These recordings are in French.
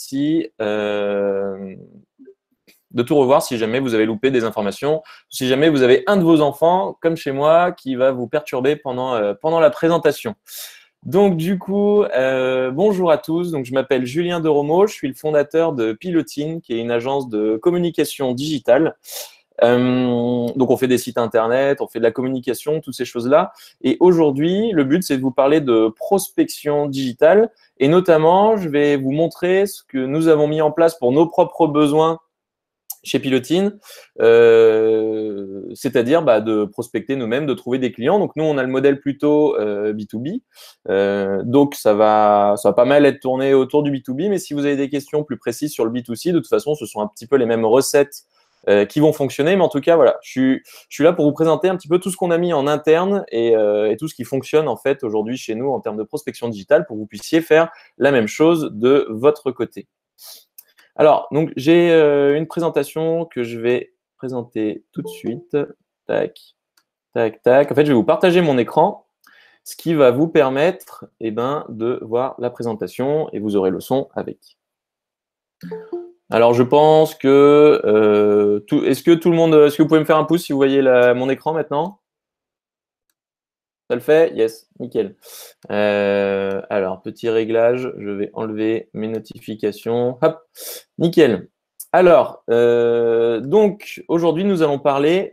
aussi de tout revoir si jamais vous avez loupé des informations, si jamais vous avez un de vos enfants, comme chez moi, qui va vous perturber pendant la présentation. Donc du coup, bonjour à tous. Donc je m'appelle Julien Deromo, je suis le fondateur de Pilotine, qui est une agence de communication digitale. Donc on fait des sites internet, on fait de la communication, toutes ces choses-là. Et aujourd'hui, le but c'est de vous parler de prospection digitale. Et notamment, je vais vous montrer ce que nous avons mis en place pour nos propres besoins chez Pilotine, c'est-à-dire de prospecter nous-mêmes, de trouver des clients. Donc nous, on a le modèle plutôt B2B. Donc ça va pas mal être tourné autour du B2B, mais si vous avez des questions plus précises sur le B2C, de toute façon, ce sont un petit peu les mêmes recettes qui vont fonctionner. Mais en tout cas, voilà, je suis là pour vous présenter un petit peu tout ce qu'on a mis en interne et tout ce qui fonctionne en fait aujourd'hui chez nous en termes de prospection digitale pour que vous puissiez faire la même chose de votre côté. Alors, donc j'ai une présentation que je vais présenter tout de suite. Tac, tac, tac. En fait, je vais vous partager mon écran, ce qui va vous permettre de voir la présentation et vous aurez le son avec. Alors, je pense que est-ce que vous pouvez me faire un pouce si vous voyez mon écran maintenant? Ça le fait? Yes, nickel. Alors, petit réglage, je vais enlever mes notifications. Hop, nickel. Alors, donc, aujourd'hui, nous allons parler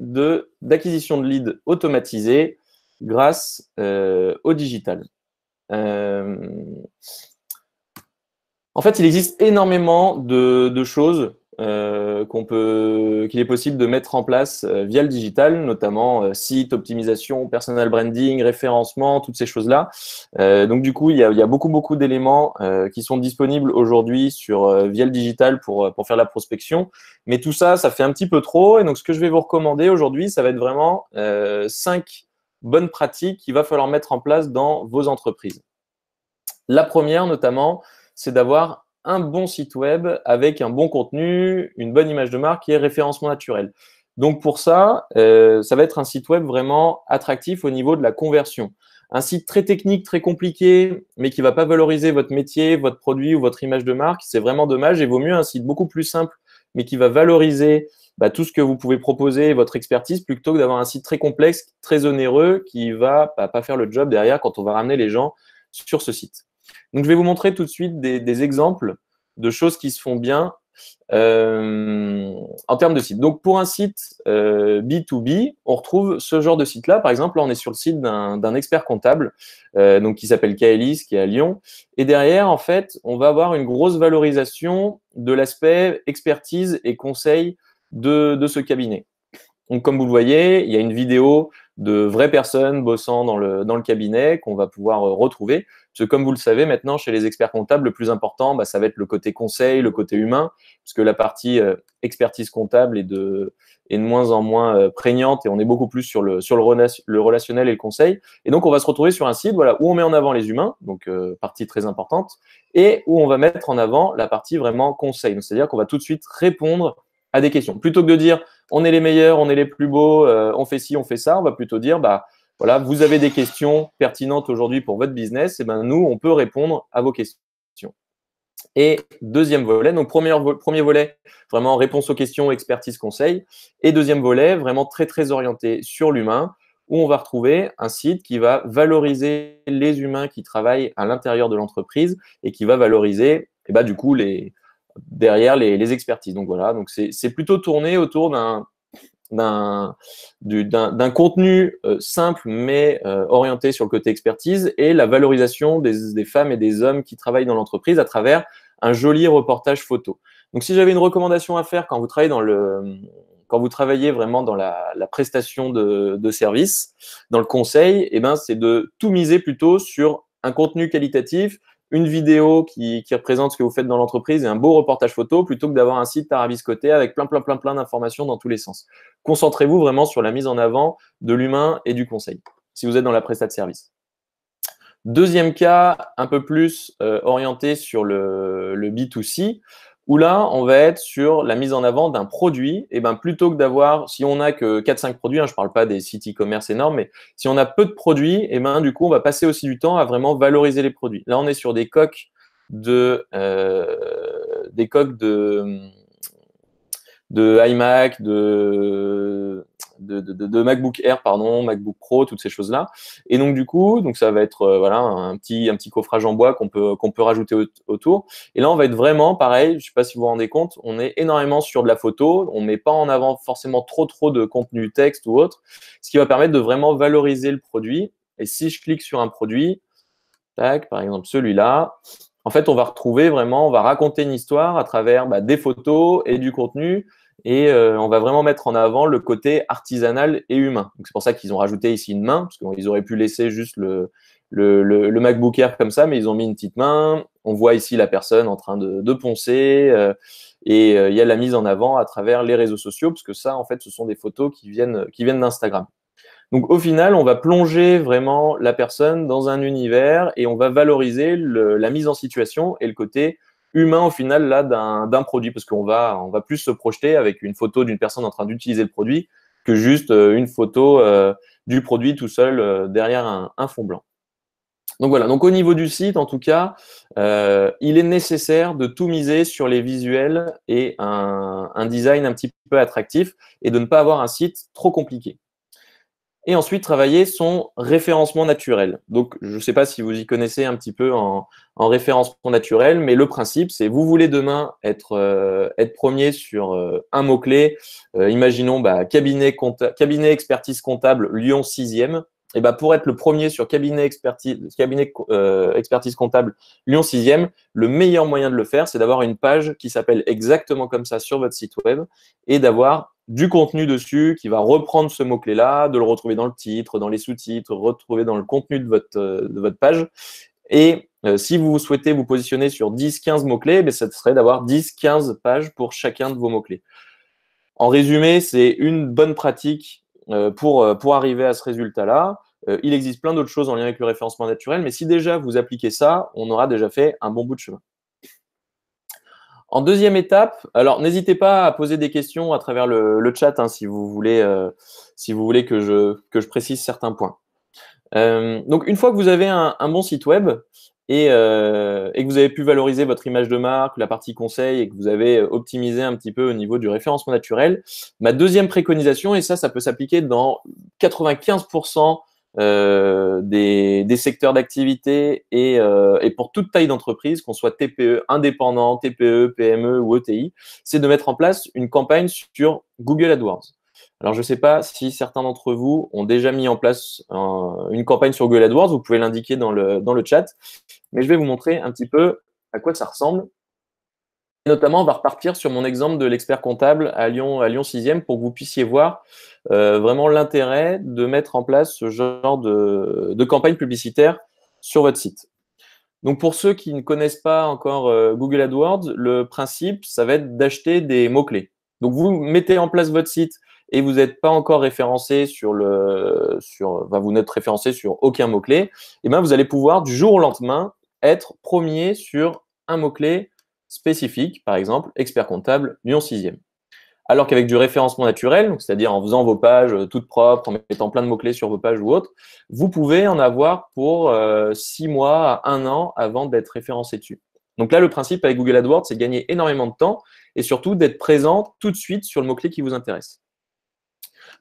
d'acquisition de leads automatisée grâce au digital. En fait, il existe énormément de choses qu'il est possible de mettre en place via le digital, notamment site, optimisation, personal branding, référencement, toutes ces choses-là. Donc du coup, il y a beaucoup d'éléments qui sont disponibles aujourd'hui via le digital pour faire la prospection. Mais tout ça, ça fait un petit peu trop. Et donc, ce que je vais vous recommander aujourd'hui, ça va être vraiment 5 bonnes pratiques qu'il va falloir mettre en place dans vos entreprises. La première, notamment, c'est d'avoir un bon site web avec un bon contenu, une bonne image de marque et référencement naturel. Donc pour ça, ça va être un site web vraiment attractif au niveau de la conversion. Un site très technique, très compliqué, mais qui ne va pas valoriser votre métier, votre produit ou votre image de marque, c'est vraiment dommage. Il vaut mieux un site beaucoup plus simple, mais qui va valoriser tout ce que vous pouvez proposer, votre expertise, plutôt que d'avoir un site très complexe, très onéreux, qui ne va pas faire le job derrière quand on va ramener les gens sur ce site. Donc, je vais vous montrer tout de suite des exemples de choses qui se font bien en termes de site. Donc, pour un site B2B, on retrouve ce genre de site-là. Par exemple, là, on est sur le site d'un expert comptable qui s'appelle Kaelis, qui est à Lyon. Et derrière, en fait, on va avoir une grosse valorisation de l'aspect expertise et conseil de ce cabinet. Donc, comme vous le voyez, il y a une vidéo de vraies personnes bossant dans le cabinet qu'on va pouvoir retrouver. Parce que comme vous le savez, maintenant, chez les experts comptables, le plus important, ça va être le côté conseil, le côté humain, puisque la partie expertise comptable est de moins en moins prégnante et on est beaucoup plus sur le relationnel et le conseil. Et donc, on va se retrouver sur un site où on met en avant les humains, donc partie très importante, et où on va mettre en avant la partie vraiment conseil. C'est-à-dire qu'on va tout de suite répondre à des questions. Plutôt que de dire on est les meilleurs, on est les plus beaux, on fait ci, on fait ça, on va plutôt dire voilà, vous avez des questions pertinentes aujourd'hui pour votre business, et nous, on peut répondre à vos questions. Et deuxième volet, donc premier volet, vraiment réponse aux questions, expertise, conseil. Et deuxième volet, vraiment très, très orienté sur l'humain, où on va retrouver un site qui va valoriser les humains qui travaillent à l'intérieur de l'entreprise et qui va valoriser, du coup, derrière les expertises. Donc voilà, donc c'est plutôt tourné autour d'un contenu simple mais orienté sur le côté expertise et la valorisation des femmes et des hommes qui travaillent dans l'entreprise à travers un joli reportage photo. Donc si j'avais une recommandation à faire quand vous travaillez vraiment dans la prestation de service, dans le conseil, c'est de tout miser plutôt sur un contenu qualitatif, une vidéo qui représente ce que vous faites dans l'entreprise et un beau reportage photo plutôt que d'avoir un site tarabiscoté avec plein d'informations dans tous les sens. Concentrez-vous vraiment sur la mise en avant de l'humain et du conseil, si vous êtes dans la prestation de service. Deuxième cas, un peu plus orienté sur le B2C, où là, on va être sur la mise en avant d'un produit, et plutôt que d'avoir, si on n'a que 4-5 produits, je ne parle pas des sites e-commerce énormes, mais si on a peu de produits, du coup, on va passer aussi du temps à vraiment valoriser les produits. Là, on est sur des coques de des coques de iMac, de MacBook Air, pardon, MacBook Pro, toutes ces choses-là. Et donc, du coup, ça va être voilà, un petit coffrage en bois qu'on peut rajouter autour. Et là, on va être vraiment pareil. Je ne sais pas si vous vous rendez compte, on est énormément sur de la photo. On ne met pas en avant forcément trop de contenu texte ou autre, ce qui va permettre de vraiment valoriser le produit. Et si je clique sur un produit, tac, par exemple celui-là, en fait, on va retrouver vraiment, on va raconter une histoire à travers des photos et du contenu. Et on va vraiment mettre en avant le côté artisanal et humain. C'est pour ça qu'ils ont rajouté ici une main, parce qu'ils auraient pu laisser juste le MacBook Air comme ça, mais ils ont mis une petite main. On voit ici la personne en train de poncer. Et il y a la mise en avant à travers les réseaux sociaux, parce que ça, en fait, ce sont des photos qui viennent d'Instagram. Donc, au final, on va plonger vraiment la personne dans un univers et on va valoriser la mise en situation et le côté humain, au final, là, d'un produit, parce qu'on va plus se projeter avec une photo d'une personne en train d'utiliser le produit que juste une photo du produit tout seul derrière un fond blanc. Donc voilà, donc au niveau du site, en tout cas, il est nécessaire de tout miser sur les visuels et un design un petit peu attractif et de ne pas avoir un site trop compliqué. Et ensuite, travailler son référencement naturel. Donc, je ne sais pas si vous y connaissez un petit peu en référencement naturel, mais le principe, c'est vous voulez demain être premier sur un mot-clé. Imaginons cabinet expertise comptable Lyon 6e. Et pour être le premier sur cabinet expertise comptable Lyon 6e, le meilleur moyen de le faire, c'est d'avoir une page qui s'appelle exactement comme ça sur votre site web et d'avoir du contenu dessus qui va reprendre ce mot-clé-là, de le retrouver dans le titre, dans les sous-titres, retrouver dans le contenu de votre page. Et si vous souhaitez vous positionner sur 10-15 mots-clés, ça serait d'avoir 10-15 pages pour chacun de vos mots-clés. En résumé, c'est une bonne pratique pour arriver à ce résultat-là. Il existe plein d'autres choses en lien avec le référencement naturel, mais si déjà vous appliquez ça, on aura déjà fait un bon bout de chemin. En deuxième étape, alors n'hésitez pas à poser des questions à travers le chat si vous voulez que je précise certains points. Donc, une fois que vous avez un bon site web et que vous avez pu valoriser votre image de marque, la partie conseil et que vous avez optimisé un petit peu au niveau du référencement naturel, ma deuxième préconisation, et ça peut s'appliquer dans 95% des secteurs d'activité et pour toute taille d'entreprise, qu'on soit TPE, indépendant, TPE, PME ou ETI, c'est de mettre en place une campagne sur Google AdWords. Alors, je ne sais pas si certains d'entre vous ont déjà mis en place une campagne sur Google AdWords, vous pouvez l'indiquer dans le chat, mais je vais vous montrer un petit peu à quoi ça ressemble. Et notamment, on va repartir sur mon exemple de l'expert comptable à Lyon 6e pour que vous puissiez voir vraiment l'intérêt de mettre en place ce genre de campagne publicitaire sur votre site. Donc, pour ceux qui ne connaissent pas encore Google AdWords, le principe, ça va être d'acheter des mots-clés. Donc, vous mettez en place votre site et vous n'êtes pas encore référencé vous n'êtes référencé sur aucun mot-clé, et vous allez pouvoir du jour au lendemain être premier sur un mot-clé spécifique, par exemple, expert comptable Lyon 6e. Alors qu'avec du référencement naturel, c'est-à-dire en faisant vos pages toutes propres, en mettant plein de mots-clés sur vos pages ou autres, vous pouvez en avoir pour 6 mois à 1 an avant d'être référencé dessus. Donc là, le principe avec Google AdWords, c'est de gagner énormément de temps et surtout d'être présent tout de suite sur le mot-clé qui vous intéresse.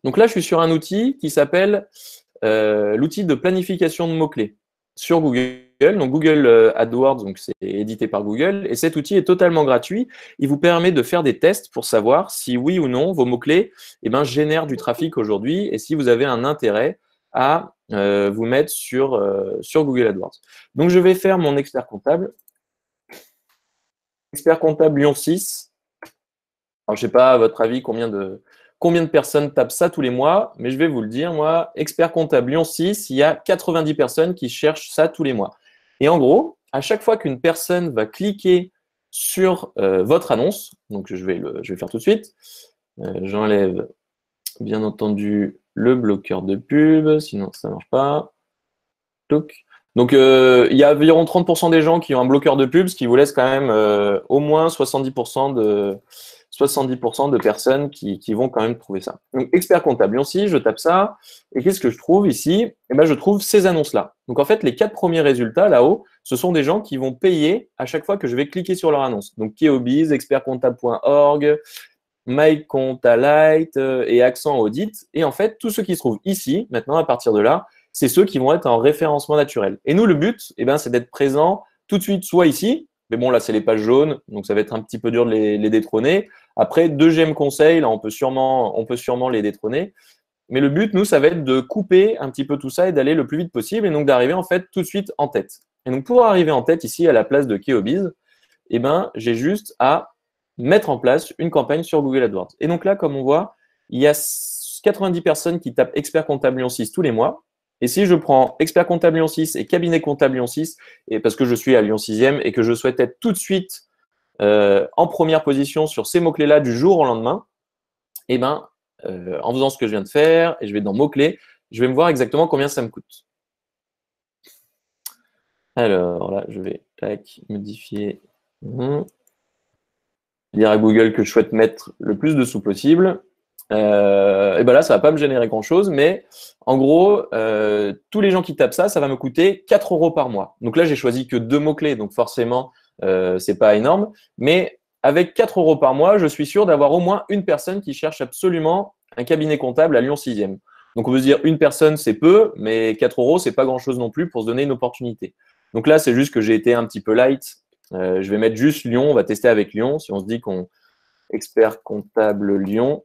Donc là, je suis sur un outil qui s'appelle l'outil de planification de mots-clés sur Google. Donc Google AdWords, donc c'est édité par Google, et cet outil est totalement gratuit. Il vous permet de faire des tests pour savoir si oui ou non vos mots-clés génèrent du trafic aujourd'hui et si vous avez un intérêt à vous mettre sur Google AdWords. Donc je vais faire mon expert comptable. Expert comptable Lyon 6. Alors, je ne sais pas, à votre avis, combien de personnes tapent ça tous les mois, mais je vais vous le dire, moi, expert comptable Lyon 6, il y a 90 personnes qui cherchent ça tous les mois. Et en gros, à chaque fois qu'une personne va cliquer sur votre annonce, donc je vais faire tout de suite, j'enlève bien entendu le bloqueur de pub, sinon ça ne marche pas. Donc, il y a environ 30% des gens qui ont un bloqueur de pub, ce qui vous laisse quand même au moins 70% 70% de personnes qui vont quand même trouver ça. Donc, expert comptable Lyon 6, je tape ça. Et qu'est-ce que je trouve ici? Eh ben, je trouve ces annonces-là. Donc, en fait, les 4 premiers résultats là-haut, ce sont des gens qui vont payer à chaque fois que je vais cliquer sur leur annonce. Donc, Keobiz, expertcomptable.org, MyComptaLite et Accent Audit. Et en fait, tous ceux qui se trouvent ici, maintenant, à partir de là, c'est ceux qui vont être en référencement naturel. Et nous, le but, eh ben, c'est d'être présent tout de suite, soit ici, mais bon, là, c'est les pages jaunes, donc ça va être un petit peu dur de les détrôner. Après, deuxième conseil, là, on peut sûrement les détrôner. Mais le but, nous, ça va être de couper un petit peu tout ça et d'aller le plus vite possible et donc d'arriver, en fait, tout de suite en tête. Et donc, pour arriver en tête, ici, à la place de Keobiz, eh ben, j'ai juste à mettre en place une campagne sur Google AdWords. Et donc là, comme on voit, il y a 90 personnes qui tapent expert comptable Lyon 6 tous les mois. Et si je prends expert comptable Lyon 6 et cabinet comptable Lyon 6, et parce que je suis à Lyon 6e et que je souhaite être tout de suite en première position sur ces mots-clés-là du jour au lendemain, eh ben, en faisant ce que je viens de faire, et je vais dans mots-clés, je vais me voir exactement combien ça me coûte. Alors là, je vais modifier, dire à Google que je souhaite mettre le plus de sous possible. Et ben là, ça va pas me générer grand-chose, mais en gros, tous les gens qui tapent ça, ça va me coûter 4 € par mois. Donc là, j'ai choisi que 2 mots-clés, donc forcément, c'est pas énorme. Mais avec 4 € par mois, je suis sûr d'avoir au moins une personne qui cherche absolument un cabinet comptable à Lyon 6e. Donc on peut se dire une personne, c'est peu, mais 4 €, c'est pas grand-chose non plus pour se donner une opportunité. Donc là, c'est juste que j'ai été un petit peu light. Je vais mettre juste Lyon, on va tester avec Lyon. Si on se dit qu'on expert comptable Lyon,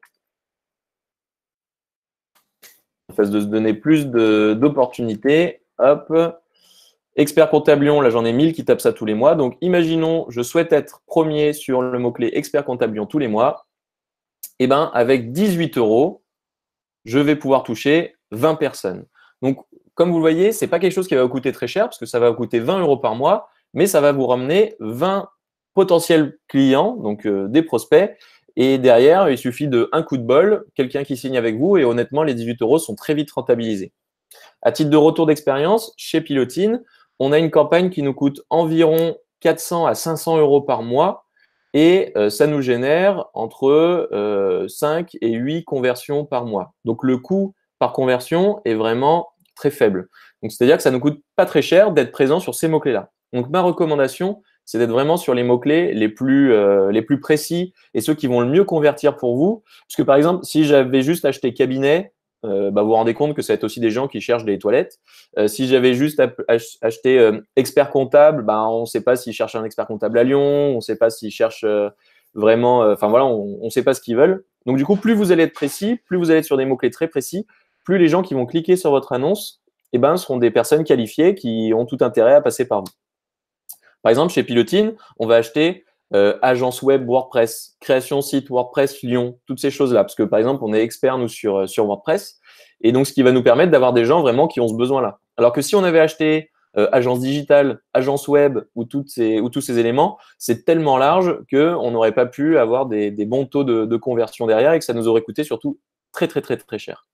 en face de se donner plus d'opportunités. Hop, expert comptable Lyon, là j'en ai 1000 qui tapent ça tous les mois. Donc imaginons, je souhaite être premier sur le mot-clé expert comptable Lyon tous les mois. Et bien avec 18 €, je vais pouvoir toucher 20 personnes. Donc comme vous le voyez, ce n'est pas quelque chose qui va vous coûter très cher parce que ça va vous coûter 20 € par mois, mais ça va vous ramener 20 potentiels clients, donc des prospects. Et derrière, il suffit d'un coup de bol, quelqu'un qui signe avec vous, et honnêtement, les 18 € sont très vite rentabilisés. À titre de retour d'expérience, chez Pilotine, on a une campagne qui nous coûte environ 400 à 500 € par mois, et ça nous génère entre 5 et 8 conversions par mois. Donc le coût par conversion est vraiment très faible. Donc c'est-à-dire que ça ne nous coûte pas très cher d'être présent sur ces mots-clés-là. Donc ma recommandation, c'est d'être vraiment sur les mots-clés les plus précis et ceux qui vont le mieux convertir pour vous. Parce que par exemple, si j'avais juste acheté cabinet, vous vous rendez compte que ça va être aussi des gens qui cherchent des toilettes. Si j'avais juste acheté expert comptable, on ne sait pas s'ils cherchent un expert comptable à Lyon, on ne sait pas s'ils cherchent vraiment, voilà, on ne sait pas ce qu'ils veulent. Donc du coup, plus vous allez être précis, plus vous allez être sur des mots-clés très précis, plus les gens qui vont cliquer sur votre annonce seront des personnes qualifiées qui ont tout intérêt à passer par vous. Par exemple, chez Pilotine, on va acheter agence web WordPress, création site WordPress Lyon, toutes ces choses-là. Parce que, par exemple, on est expert, nous, sur WordPress. Et donc, ce qui va nous permettre d'avoir des gens vraiment qui ont ce besoin-là. Alors que si on avait acheté agence digitale, agence web ou tous ces éléments, c'est tellement large qu'on n'aurait pas pu avoir des bons taux de conversion derrière et que ça nous aurait coûté surtout très, très, très, très cher.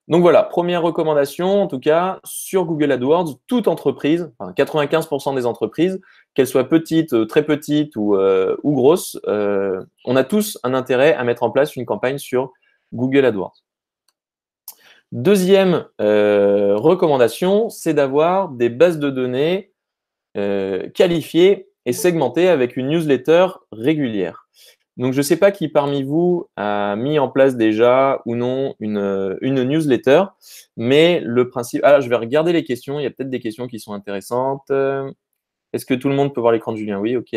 Donc voilà, première recommandation, en tout cas, sur Google AdWords, toute entreprise, 95% des entreprises, qu'elles soient petites, très petites ou grosses, on a tous un intérêt à mettre en place une campagne sur Google AdWords. Deuxième recommandation, c'est d'avoir des bases de données qualifiées et segmentées avec une newsletter régulière. Donc, je ne sais pas qui parmi vous a mis en place déjà ou non une newsletter, mais le principe… Alors, je vais regarder les questions. Il y a peut-être des questions qui sont intéressantes. Est-ce que tout le monde peut voir l'écran de Julien? Oui, OK.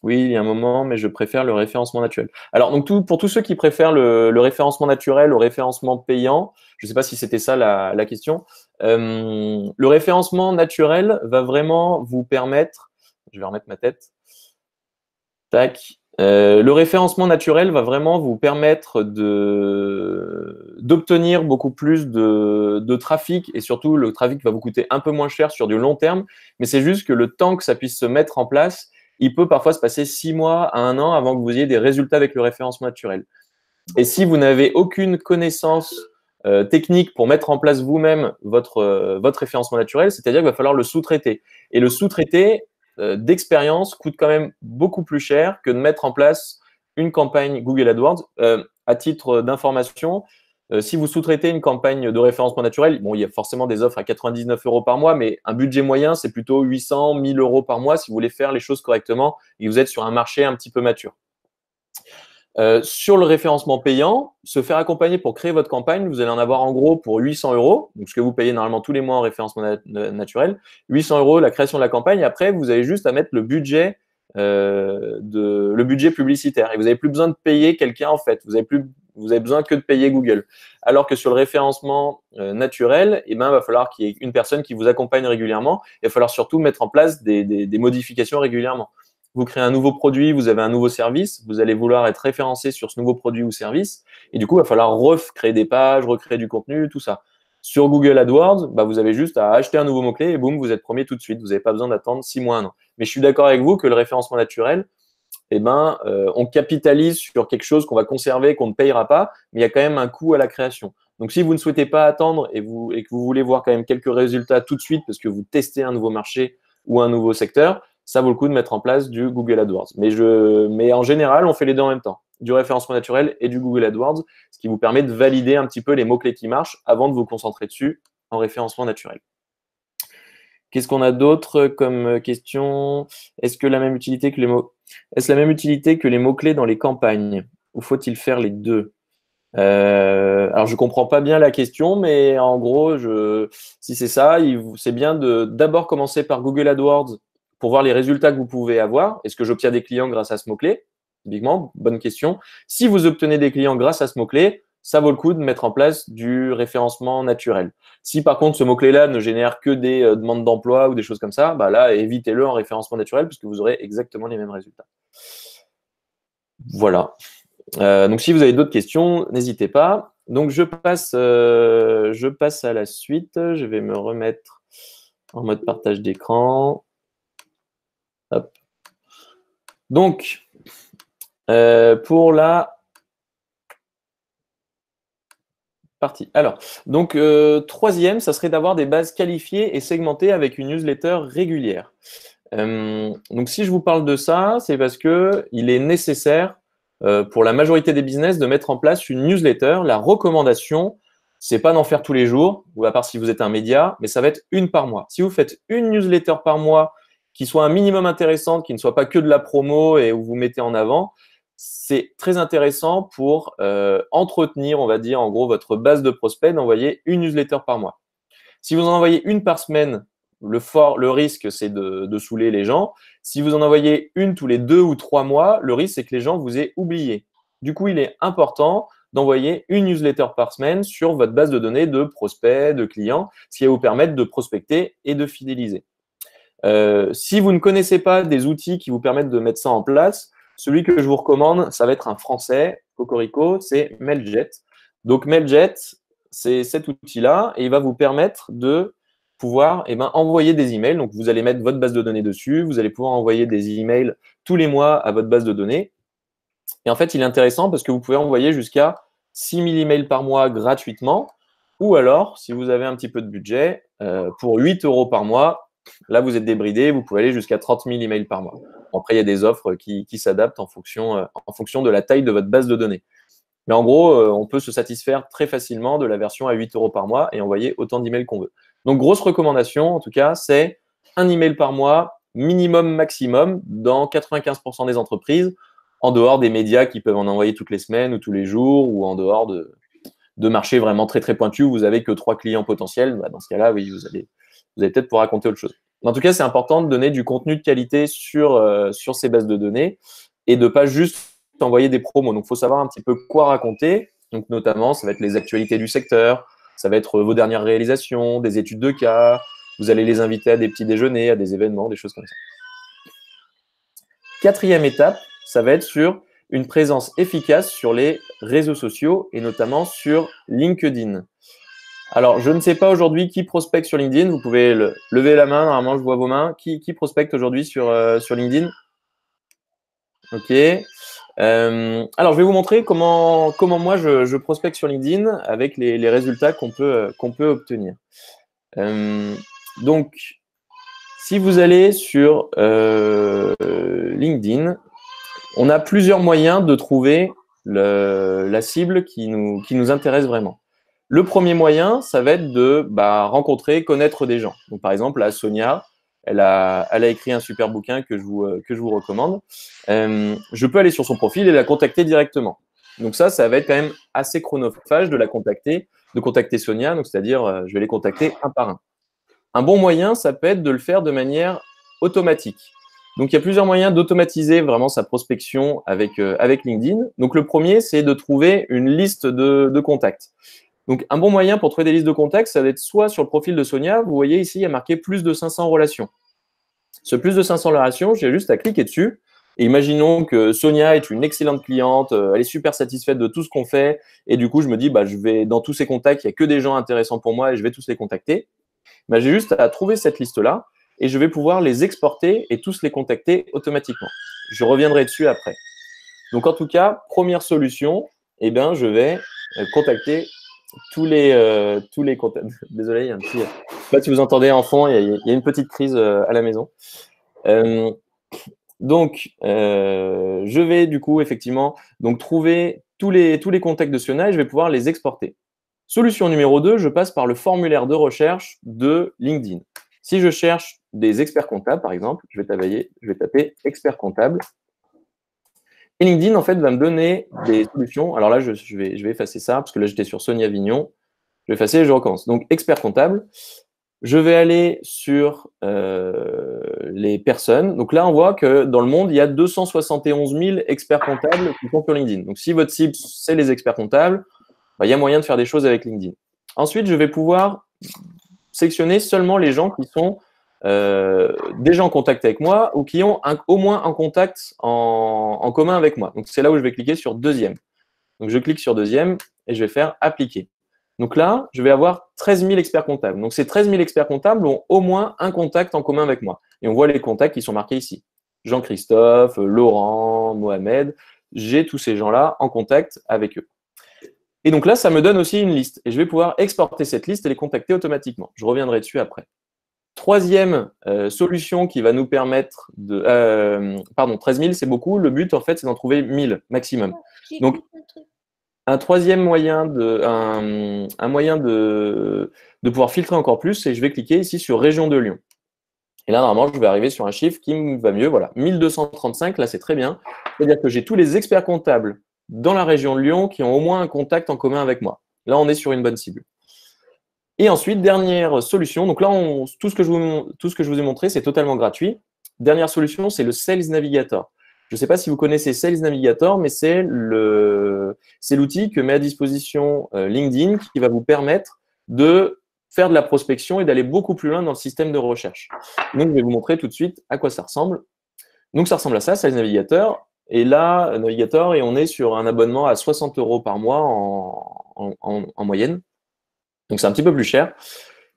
Oui, il y a un moment, mais je préfère le référencement naturel. Alors, donc pour tous ceux qui préfèrent le référencement naturel au référencement payant, je ne sais pas si c'était ça la question, le référencement naturel va vraiment vous permettre… Je vais remettre ma tête. Tac. Le référencement naturel va vraiment vous permettre d'obtenir beaucoup plus de trafic et surtout le trafic va vous coûter un peu moins cher sur du long terme, mais c'est juste que le temps que ça puisse se mettre en place, il peut parfois se passer 6 mois à 1 an avant que vous ayez des résultats avec le référencement naturel. Et si vous n'avez aucune connaissance technique pour mettre en place vous-même votre référencement naturel, c'est-à-dire qu'il va falloir le sous-traiter. Et le sous-traiter, d'expérience coûte quand même beaucoup plus cher que de mettre en place une campagne Google AdWords. À titre d'information, si vous sous-traitez une campagne de référencement naturel, bon, il y a forcément des offres à 99 € par mois, mais un budget moyen, c'est plutôt 800, 1000 € par mois si vous voulez faire les choses correctement et que vous êtes sur un marché un petit peu mature. Sur le référencement payant, se faire accompagner pour créer votre campagne, vous allez en avoir en gros pour 800 €, donc ce que vous payez normalement tous les mois en référencement naturel. 800 € la création de la campagne. Après, vous avez juste à mettre le budget publicitaire et vous n'avez plus besoin de payer quelqu'un en fait. Vous avez besoin que de payer Google. Alors que sur le référencement naturel, il va falloir qu'il y ait une personne qui vous accompagne régulièrement. Il va falloir surtout mettre en place des modifications régulièrement. Vous créez un nouveau produit, vous avez un nouveau service, vous allez vouloir être référencé sur ce nouveau produit ou service, et du coup, il va falloir recréer des pages, recréer du contenu, tout ça. Sur Google AdWords, vous avez juste à acheter un nouveau mot-clé et boum, vous êtes premier tout de suite. Vous n'avez pas besoin d'attendre 6 mois, 1 an. Mais je suis d'accord avec vous que le référencement naturel, on capitalise sur quelque chose qu'on va conserver, qu'on ne payera pas, mais il y a quand même un coût à la création. Donc, si vous ne souhaitez pas attendre et que vous voulez voir quand même quelques résultats tout de suite parce que vous testez un nouveau marché ou un nouveau secteur, ça vaut le coup de mettre en place du Google AdWords. Mais en général, on fait les deux en même temps, du référencement naturel et du Google AdWords, ce qui vous permet de valider un petit peu les mots-clés qui marchent avant de vous concentrer dessus en référencement naturel. Qu'est-ce qu'on a d'autre comme question? Est-ce la même utilité que les mots-clés dans les campagnes? Ou faut-il faire les deux? Alors, je ne comprends pas bien la question, mais en gros, si c'est ça, c'est bien de d'abord commencer par Google AdWords pour voir les résultats que vous pouvez avoir. Est-ce que j'obtiens des clients grâce à ce mot-clé? Typiquement, bonne question. Si vous obtenez des clients grâce à ce mot-clé, ça vaut le coup de mettre en place du référencement naturel. Si par contre, ce mot-clé-là ne génère que des demandes d'emploi ou des choses comme ça, là, évitez-le en référencement naturel puisque vous aurez exactement les mêmes résultats. Voilà. Donc, si vous avez d'autres questions, n'hésitez pas. Donc, je passe à la suite. Je vais me remettre en mode partage d'écran. Hop. Donc, pour la partie. Alors, donc, troisième, ça serait d'avoir des bases qualifiées et segmentées avec une newsletter régulière. Donc, si je vous parle de ça, c'est parce qu'il est nécessaire pour la majorité des business de mettre en place une newsletter. La recommandation, c'est pas d'en faire tous les jours, ou à part si vous êtes un média, mais ça va être une par mois. Si vous faites une newsletter par mois qui soit un minimum intéressante, qui ne soit pas que de la promo et où vous mettez en avant, c'est très intéressant pour entretenir, on va dire, en gros, votre base de prospects, d'envoyer une newsletter par mois. Si vous en envoyez une par semaine, le risque, c'est de saouler les gens. Si vous en envoyez une tous les 2 ou 3 mois, le risque, c'est que les gens vous aient oublié. Du coup, il est important d'envoyer une newsletter par semaine sur votre base de données de prospects, de clients, ce qui va vous permettre de prospecter et de fidéliser. Si vous ne connaissez pas des outils qui vous permettent de mettre ça en place, celui que je vous recommande, ça va être un français, Cocorico, c'est Mailjet. Donc, Mailjet, c'est cet outil-là et il va vous permettre de pouvoir envoyer des emails. Donc, vous allez mettre votre base de données dessus. Vous allez pouvoir envoyer des emails tous les mois à votre base de données. Et en fait, il est intéressant parce que vous pouvez envoyer jusqu'à 6000 emails par mois gratuitement. Ou alors, si vous avez un petit peu de budget, pour 8 € par mois, là, vous êtes débridé. Vous pouvez aller jusqu'à 30 000 emails par mois. Après, il y a des offres qui s'adaptent en fonction de la taille de votre base de données. Mais en gros, on peut se satisfaire très facilement de la version à 8 € par mois et envoyer autant d'emails qu'on veut. Donc, grosse recommandation, en tout cas, c'est un email par mois, minimum, maximum, dans 95% des entreprises, en dehors des médias qui peuvent en envoyer toutes les semaines ou tous les jours, ou en dehors de marchés vraiment très, très pointus où vous n'avez que 3 clients potentiels. Dans ce cas-là, oui, vous allez peut-être pouvoir raconter autre chose. En tout cas, c'est important de donner du contenu de qualité sur ces bases de données et de ne pas juste envoyer des promos. Donc, il faut savoir un petit peu quoi raconter. Donc, notamment, ça va être les actualités du secteur, ça va être vos dernières réalisations, des études de cas. Vous allez les inviter à des petits déjeuners, à des événements, des choses comme ça. Quatrième étape, ça va être sur une présence efficace sur les réseaux sociaux et notamment sur LinkedIn. Alors, je ne sais pas aujourd'hui qui prospecte sur LinkedIn. Vous pouvez lever la main. Normalement, je vois vos mains. Qui prospecte aujourd'hui sur LinkedIn? OK. Alors, je vais vous montrer comment moi, je prospecte sur LinkedIn avec les résultats qu'on peut obtenir. Donc, Si vous allez sur LinkedIn, on a plusieurs moyens de trouver la cible qui nous intéresse vraiment. Le premier moyen, ça va être de rencontrer, connaître des gens. Donc, par exemple, là, Sonia, elle a écrit un super bouquin que je vous recommande. Je peux aller sur son profil et la contacter directement. Donc ça va être quand même assez chronophage de la contacter, de contacter Sonia, donc c'est-à-dire je vais les contacter un par un. Un bon moyen, ça peut être de le faire de manière automatique. Donc, il y a plusieurs moyens d'automatiser vraiment sa prospection avec LinkedIn. Donc, le premier, c'est de trouver une liste de contacts. Donc, un bon moyen pour trouver des listes de contacts, ça va être soit sur le profil de Sonia, vous voyez ici, il y a marqué plus de 500 relations. Ce plus de 500 relations, j'ai juste à cliquer dessus. Et imaginons que Sonia est une excellente cliente, elle est super satisfaite de tout ce qu'on fait. Et du coup, je me dis, je vais dans tous ces contacts, il n'y a que des gens intéressants pour moi et je vais tous les contacter. J'ai juste à trouver cette liste-là et je vais pouvoir les exporter et tous les contacter automatiquement. Je reviendrai dessus après. Donc, en tout cas, première solution, je vais contacter tous les contacts. Désolé, il y a un petit… Je ne sais pas si vous entendez en fond, il y a une petite crise à la maison. Je vais du coup, effectivement, trouver tous les contacts de Sonia et je vais pouvoir les exporter. Solution numéro 2, je passe par le formulaire de recherche de LinkedIn. Si je cherche des experts comptables, par exemple, je vais taper expert comptable. Et LinkedIn, en fait, va me donner des solutions. Alors là, je vais effacer ça, parce que là, j'étais sur Sonia Vignon. Je vais effacer et je recommence. Donc, expert comptable. Je vais aller sur les personnes. Donc là, on voit que dans le monde, il y a 271 000 experts comptables qui sont sur LinkedIn. Donc, si votre cible, c'est les experts comptables, il y a moyen de faire des choses avec LinkedIn. Ensuite, je vais pouvoir sélectionner seulement les gens qui sont déjà en contact avec moi ou qui ont au moins un contact en commun avec moi. Donc, c'est là où je vais cliquer sur deuxième. Donc, je clique sur deuxième et je vais faire appliquer. Donc là, je vais avoir 13 000 experts comptables. Donc, ces 13 000 experts comptables ont au moins un contact en commun avec moi. Et on voit les contacts qui sont marqués ici. Jean-Christophe, Laurent, Mohamed. J'ai tous ces gens-là en contact avec eux. Et donc là, ça me donne aussi une liste. Et je vais pouvoir exporter cette liste et les contacter automatiquement. Je reviendrai dessus après. Troisième solution qui va nous permettre de… 13 000, c'est beaucoup. Le but, en fait, c'est d'en trouver 1000 maximum. Donc, un troisième moyen de pouvoir filtrer encore plus, c'est je vais cliquer ici sur région de Lyon. Et là, normalement, je vais arriver sur un chiffre qui me va mieux. Voilà, 1235, là, c'est très bien. C'est-à-dire que j'ai tous les experts comptables dans la région de Lyon qui ont au moins un contact en commun avec moi. Là, on est sur une bonne cible. Et ensuite, dernière solution. Donc là, tout ce que je vous ai montré, c'est totalement gratuit. Dernière solution, c'est le Sales Navigator. Je ne sais pas si vous connaissez Sales Navigator, mais c'est l'outil que met à disposition LinkedIn qui va vous permettre de faire de la prospection et d'aller beaucoup plus loin dans le système de recherche. Donc, je vais vous montrer tout de suite à quoi ça ressemble. Donc, ça ressemble à ça, Sales Navigator. Et là, Navigator, et on est sur un abonnement à 60 € par mois en moyenne. Donc, c'est un petit peu plus cher.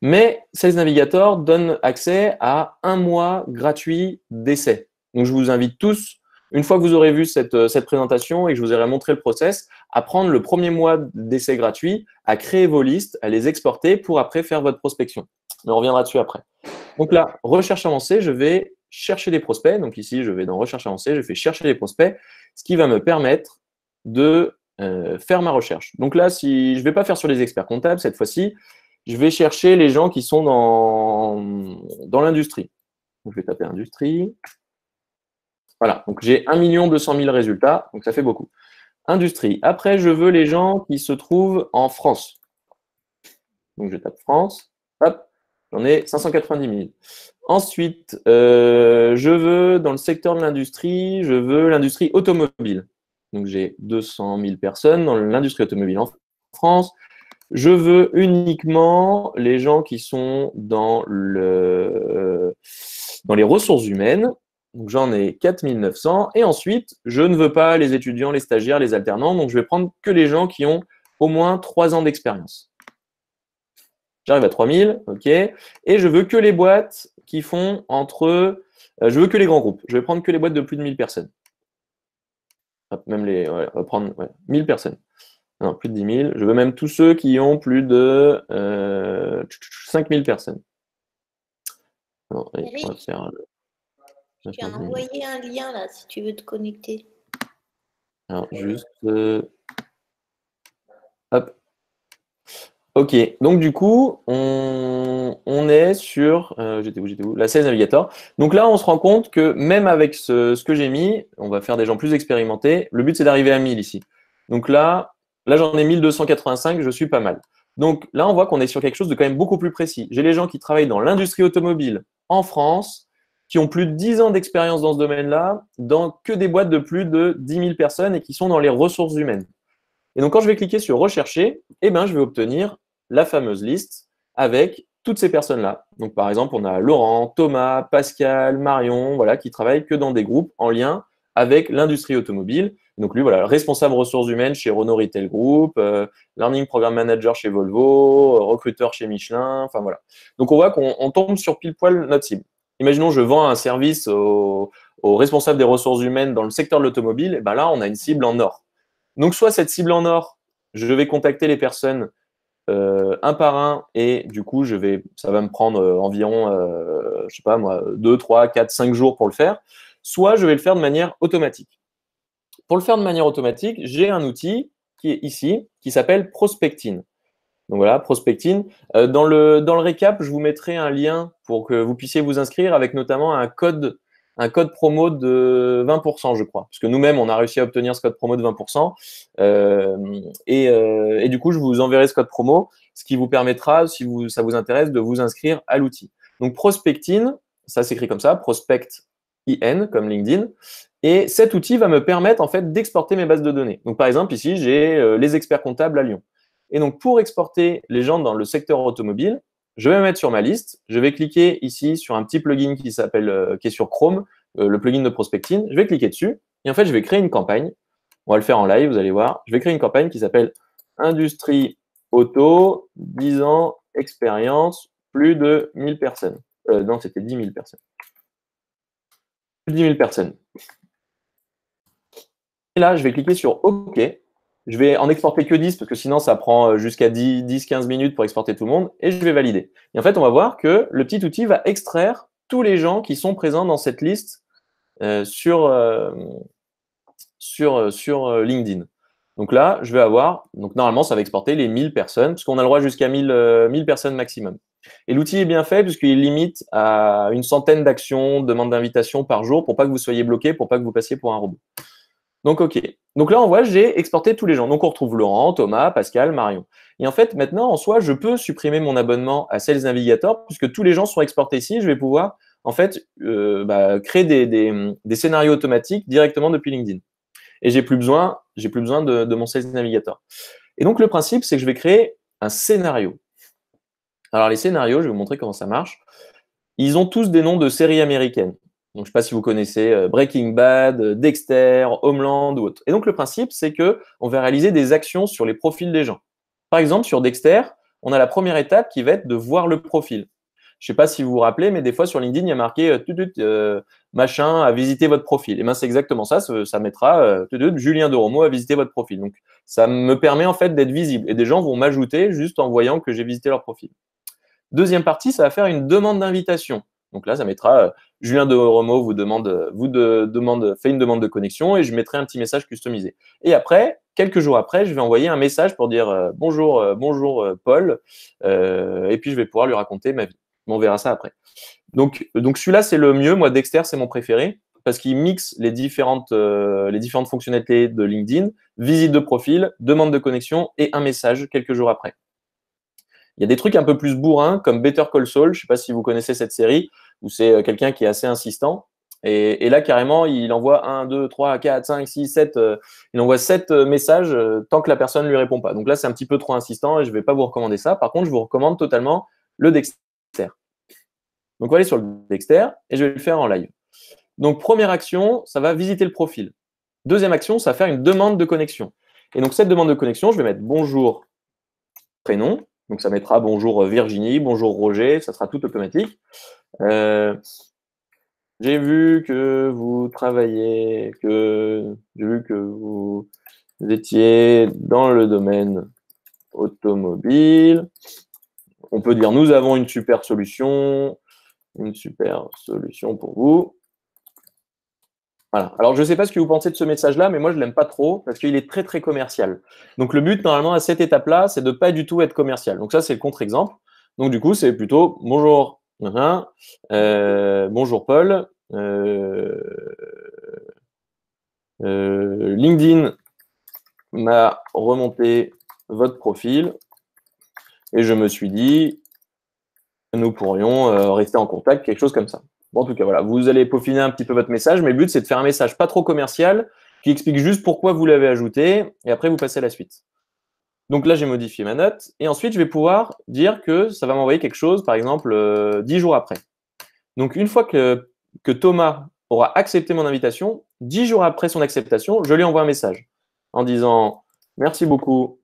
Mais Sales Navigator donne accès à 1 mois gratuit d'essai. Donc, je vous invite tous, une fois que vous aurez vu cette présentation et que je vous aurai montré le process, à prendre le premier mois d'essai gratuit, à créer vos listes, à les exporter pour après faire votre prospection. On reviendra dessus après. Donc là, recherche avancée, je vais chercher des prospects. Donc ici, je vais dans recherche avancée, je fais chercher des prospects, ce qui va me permettre de faire ma recherche. Donc là, si je ne vais pas faire sur les experts comptables cette fois-ci, je vais chercher les gens qui sont dans l'industrie. Donc, je vais taper industrie. Voilà, donc j'ai 1 200 000 résultats, donc ça fait beaucoup. Industrie. Après, je veux les gens qui se trouvent en France. Donc, je tape France. Hop, j'en ai 590 000. Ensuite, je veux, dans le secteur de l'industrie, je veux l'industrie automobile. Donc, j'ai 200 000 personnes dans l'industrie automobile en France. Je veux uniquement les gens qui sont dans les ressources humaines. Donc, j'en ai 4 900. Et ensuite, je ne veux pas les étudiants, les stagiaires, les alternants. Donc, je vais prendre que les gens qui ont au moins 3 ans d'expérience. J'arrive à 3 000, OK. Et je veux que les boîtes qui font je veux que les grands groupes. Je vais prendre que les boîtes de plus de 1000 personnes. Même on va prendre 1000 personnes. Non, plus de 10 000. Je veux même tous ceux qui ont plus de 5 000 personnes. Non, on va Eric, faire je t'ai envoyé un lien là si tu veux te connecter. alors, juste. Hop. Ok, donc du coup, on est sur, j'étais où? La Sales Navigator. Donc là, on se rend compte que même avec ce que j'ai mis, on va faire des gens plus expérimentés. Le but, c'est d'arriver à 1000 ici. Donc là j'en ai 1285, je suis pas mal. Donc là, on voit qu'on est sur quelque chose de quand même beaucoup plus précis. J'ai les gens qui travaillent dans l'industrie automobile en France, qui ont plus de 10 ans d'expérience dans ce domaine-là, dans que des boîtes de plus de 10 000 personnes et qui sont dans les ressources humaines. Et donc, quand je vais cliquer sur rechercher, eh ben, je vais obtenir la fameuse liste avec toutes ces personnes-là. Donc, par exemple, on a Laurent, Thomas, Pascal, Marion, voilà, qui travaillent que dans des groupes en lien avec l'industrie automobile. Donc, lui, voilà, responsable ressources humaines chez Renault Retail Group, Learning Program Manager chez Volvo, recruteur chez Michelin, enfin voilà. Donc, on voit qu'on tombe sur pile poil notre cible. Imaginons, je vends un service aux responsables des ressources humaines dans le secteur de l'automobile, et ben là, on a une cible en or. Donc, soit cette cible en or, je vais contacter les personnes un par un et du coup, ça va me prendre environ, je sais pas moi, 2, 3, 4, 5 jours pour le faire. Soit je vais le faire de manière automatique. Pour le faire de manière automatique, j'ai un outil qui est ici, qui s'appelle Prospectine. Donc voilà, Prospectine. Dans le récap, je vous mettrai un lien pour que vous puissiez vous inscrire avec notamment un code promo de 20%, je crois. Parce que nous-mêmes, on a réussi à obtenir ce code promo de 20%. Et du coup, je vous enverrai ce code promo, ce qui vous permettra, si ça vous intéresse, de vous inscrire à l'outil. Donc Prospectine, ça s'écrit comme ça, Prospect IN, comme LinkedIn. Et cet outil va me permettre en fait d'exporter mes bases de données. Donc par exemple, ici, j'ai les experts comptables à Lyon. Et donc, pour exporter les gens dans le secteur automobile, je vais me mettre sur ma liste. Je vais cliquer ici sur un petit plugin qui est sur Chrome, le plugin de Prospectine. Je vais cliquer dessus. Et en fait, je vais créer une campagne. On va le faire en live, vous allez voir. Je vais créer une campagne qui s'appelle Industrie Auto, 10 ans, expérience, plus de 1000 personnes. Non, c'était 10 000 personnes. Plus de 10 000 personnes. Et là, je vais cliquer sur OK. Je vais en exporter que 10 parce que sinon, ça prend jusqu'à 10-15 minutes pour exporter tout le monde et je vais valider. Et en fait, on va voir que le petit outil va extraire tous les gens qui sont présents dans cette liste sur LinkedIn. Donc là, je vais avoir, donc normalement, ça va exporter les 1000 personnes parce qu'on a le droit jusqu'à 1000 personnes maximum. Et l'outil est bien fait puisqu'il limite à une centaine d'actions, demandes d'invitation par jour pour pas que vous soyez bloqué, pour pas que vous passiez pour un robot. Donc, OK. Donc là, on voit, j'ai exporté tous les gens. Donc, on retrouve Laurent, Thomas, Pascal, Marion. Et en fait, maintenant, en soi, je peux supprimer mon abonnement à Sales Navigator puisque tous les gens sont exportés ici. Je vais pouvoir, en fait, créer des scénarios automatiques directement depuis LinkedIn. Et j'ai plus besoin de mon Sales Navigator. Et donc, le principe, c'est que je vais créer un scénario. Alors, les scénarios, je vais vous montrer comment ça marche. Ils ont tous des noms de séries américaines. Donc, je ne sais pas si vous connaissez Breaking Bad, Dexter, Homeland ou autre. Et donc, le principe, c'est que on va réaliser des actions sur les profils des gens. Par exemple, sur Dexter, on a la première étape qui va être de voir le profil. Je ne sais pas si vous vous rappelez, mais des fois sur LinkedIn, il y a marqué machin à visiter votre profil. Et bien, c'est exactement ça. Ça mettra Julien Doromo à visiter votre profil. Donc, ça me permet en fait d'être visible. Et des gens vont m'ajouter juste en voyant que j'ai visité leur profil. Deuxième partie, ça va faire une demande d'invitation. Donc là, ça mettra Julien de Romo fait une demande de connexion et je mettrai un petit message customisé. Et après, quelques jours après, je vais envoyer un message pour dire bonjour Paul, et puis je vais pouvoir lui raconter ma vie. On verra ça après. Donc celui-là, c'est le mieux. Moi, Dexter, c'est mon préféré parce qu'il mixe les différentes fonctionnalités de LinkedIn, visite de profil, demande de connexion et un message quelques jours après. Il y a des trucs un peu plus bourrins, comme Better Call Saul. Je ne sais pas si vous connaissez cette série, où c'est quelqu'un qui est assez insistant. Et là, carrément, il envoie 1, 2, 3, 4, 5, 6, 7. Il envoie 7 messages tant que la personne ne lui répond pas. Donc là, c'est un petit peu trop insistant et je ne vais pas vous recommander ça. Par contre, je vous recommande totalement le Dexter. Donc, on va aller sur le Dexter et je vais le faire en live. Donc, première action, ça va visiter le profil. Deuxième action, ça va faire une demande de connexion. Et donc, cette demande de connexion, je vais mettre bonjour, prénom. Donc, ça mettra bonjour Virginie, bonjour Roger, ça sera tout automatique. J'ai vu que vous travaillez, j'ai vu que vous étiez dans le domaine automobile. On peut dire nous avons une super solution. une super solution pour vous. Voilà. Alors, je ne sais pas ce que vous pensez de ce message-là, mais moi, je ne l'aime pas trop parce qu'il est très, très commercial. Donc, le but, normalement, à cette étape-là, c'est de ne pas du tout être commercial. Donc, ça, c'est le contre-exemple. Donc, du coup, c'est plutôt bonjour, bonjour Paul. LinkedIn m'a remonté votre profil et je me suis dit, nous pourrions rester en contact, quelque chose comme ça. Bon, en tout cas, voilà, vous allez peaufiner un petit peu votre message, mais le but, c'est de faire un message pas trop commercial qui explique juste pourquoi vous l'avez ajouté et après, vous passez à la suite. Donc là, j'ai modifié ma note et ensuite, je vais pouvoir dire que ça va m'envoyer quelque chose, par exemple, 10 jours après. Donc, une fois que Thomas aura accepté mon invitation, 10 jours après son acceptation, je lui envoie un message en disant « Merci beaucoup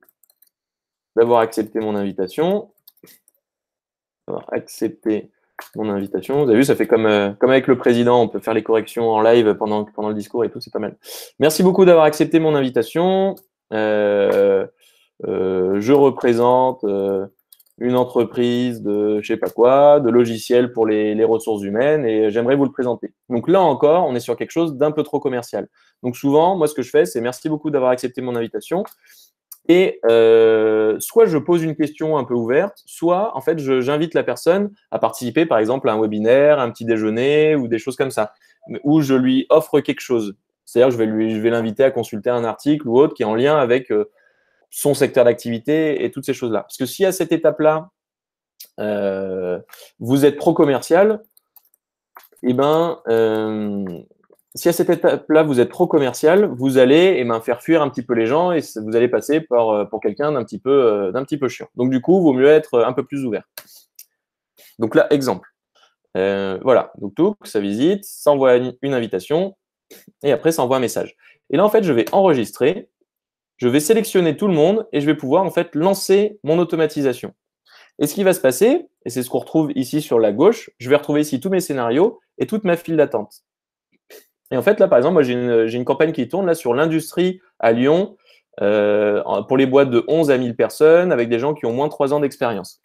d'avoir accepté mon invitation. » D'avoir accepté mon invitation. Vous avez vu, ça fait comme avec le président, on peut faire les corrections en live pendant le discours et tout, c'est pas mal. Merci beaucoup d'avoir accepté mon invitation. Je représente une entreprise de je sais pas quoi, de logiciels pour les ressources humaines et j'aimerais vous le présenter. Donc là encore, on est sur quelque chose d'un peu trop commercial. Donc souvent, moi, ce que je fais, c'est merci beaucoup d'avoir accepté mon invitation. Et soit je pose une question un peu ouverte, soit en fait j'invite la personne à participer par exemple à un webinaire, un petit déjeuner ou des choses comme ça, où je lui offre quelque chose. C'est-à-dire je vais l'inviter à consulter un article ou autre qui est en lien avec son secteur d'activité et toutes ces choses-là. Parce que si à cette étape-là, vous êtes pro-commercial, eh ben, si à cette étape-là, vous êtes trop commercial, vous allez faire fuir un petit peu les gens et vous allez passer pour quelqu'un d'un petit peu chiant. Donc, du coup, il vaut mieux être un peu plus ouvert. Donc là, exemple. Voilà, donc tout, ça visite, ça envoie une invitation et après, ça envoie un message. Et là, en fait, je vais enregistrer, je vais sélectionner tout le monde et je vais pouvoir en fait lancer mon automatisation. Et ce qui va se passer, et c'est ce qu'on retrouve ici sur la gauche, je vais retrouver ici tous mes scénarios et toute ma file d'attente. Et en fait, là, par exemple, moi, j'ai une campagne qui tourne là sur l'industrie à Lyon pour les boîtes de 11 à 1000 personnes avec des gens qui ont moins de 3 ans d'expérience.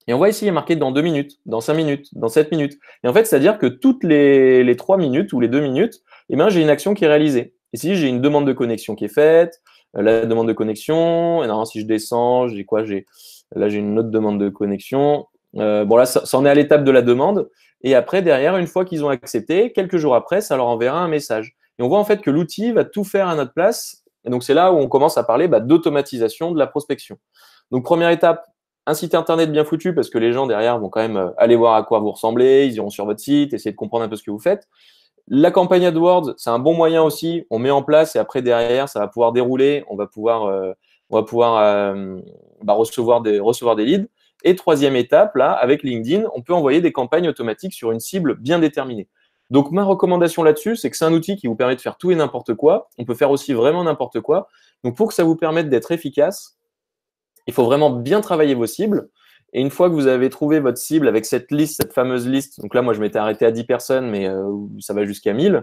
Et on voit ici, il est marqué dans 2 minutes, dans 5 minutes, dans 7 minutes. Et en fait, c'est-à-dire que toutes les 3 minutes ou les 2 minutes, eh ben, j'ai une action qui est réalisée. Ici, j'ai une demande de connexion qui est faite, la demande de connexion. Et normalement, si je descends, j'ai quoi? Là, j'ai une autre demande de connexion. Bon, là, ça en est à l'étape de la demande. Et après, derrière, une fois qu'ils ont accepté, quelques jours après, ça leur enverra un message. Et on voit en fait que l'outil va tout faire à notre place. Et donc, c'est là où on commence à parler d'automatisation de la prospection. Donc, première étape, un site internet bien foutu parce que les gens derrière vont quand même aller voir à quoi vous ressemblez, ils iront sur votre site, essayer de comprendre un peu ce que vous faites. La campagne AdWords, c'est un bon moyen aussi. On met en place et après derrière, ça va pouvoir dérouler. On va pouvoir recevoir des leads. Et troisième étape, là, avec LinkedIn, on peut envoyer des campagnes automatiques sur une cible bien déterminée. Donc, ma recommandation là-dessus, c'est que c'est un outil qui vous permet de faire tout et n'importe quoi. On peut faire aussi vraiment n'importe quoi. Donc, pour que ça vous permette d'être efficace, il faut vraiment bien travailler vos cibles. Et une fois que vous avez trouvé votre cible avec cette liste, cette fameuse liste, donc là, moi, je m'étais arrêté à 10 personnes, mais ça va jusqu'à 1000,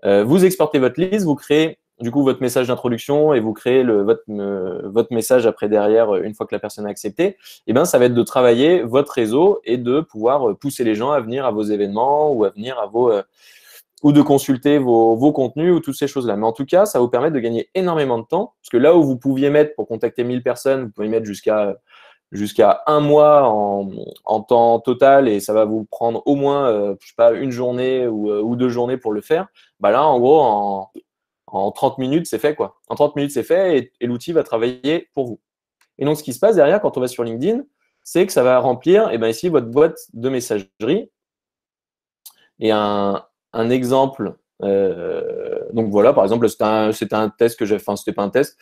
vous exportez votre liste, vous créez du coup votre message d'introduction et vous créez votre message après derrière, une fois que la personne a accepté. Et ben, ça va être de travailler votre réseau et de pouvoir pousser les gens à venir à vos événements ou à venir à ou de consulter vos contenus ou toutes ces choses-là. Mais en tout cas, ça va vous permettre de gagner énormément de temps, parce que là où vous pouviez mettre pour contacter 1000 personnes, vous pouvez mettre jusqu'à un mois en temps total et ça va vous prendre au moins, je sais pas, une journée ou 2 journées pour le faire. Bah là, en gros, en 30 minutes, c'est fait, quoi. En 30 minutes, c'est fait et l'outil va travailler pour vous. Et donc, ce qui se passe derrière, quand on va sur LinkedIn, c'est que ça va remplir, ici, votre boîte de messagerie. Et un exemple, donc voilà, par exemple, c'était un test que j'ai fait, enfin, c'était pas un test.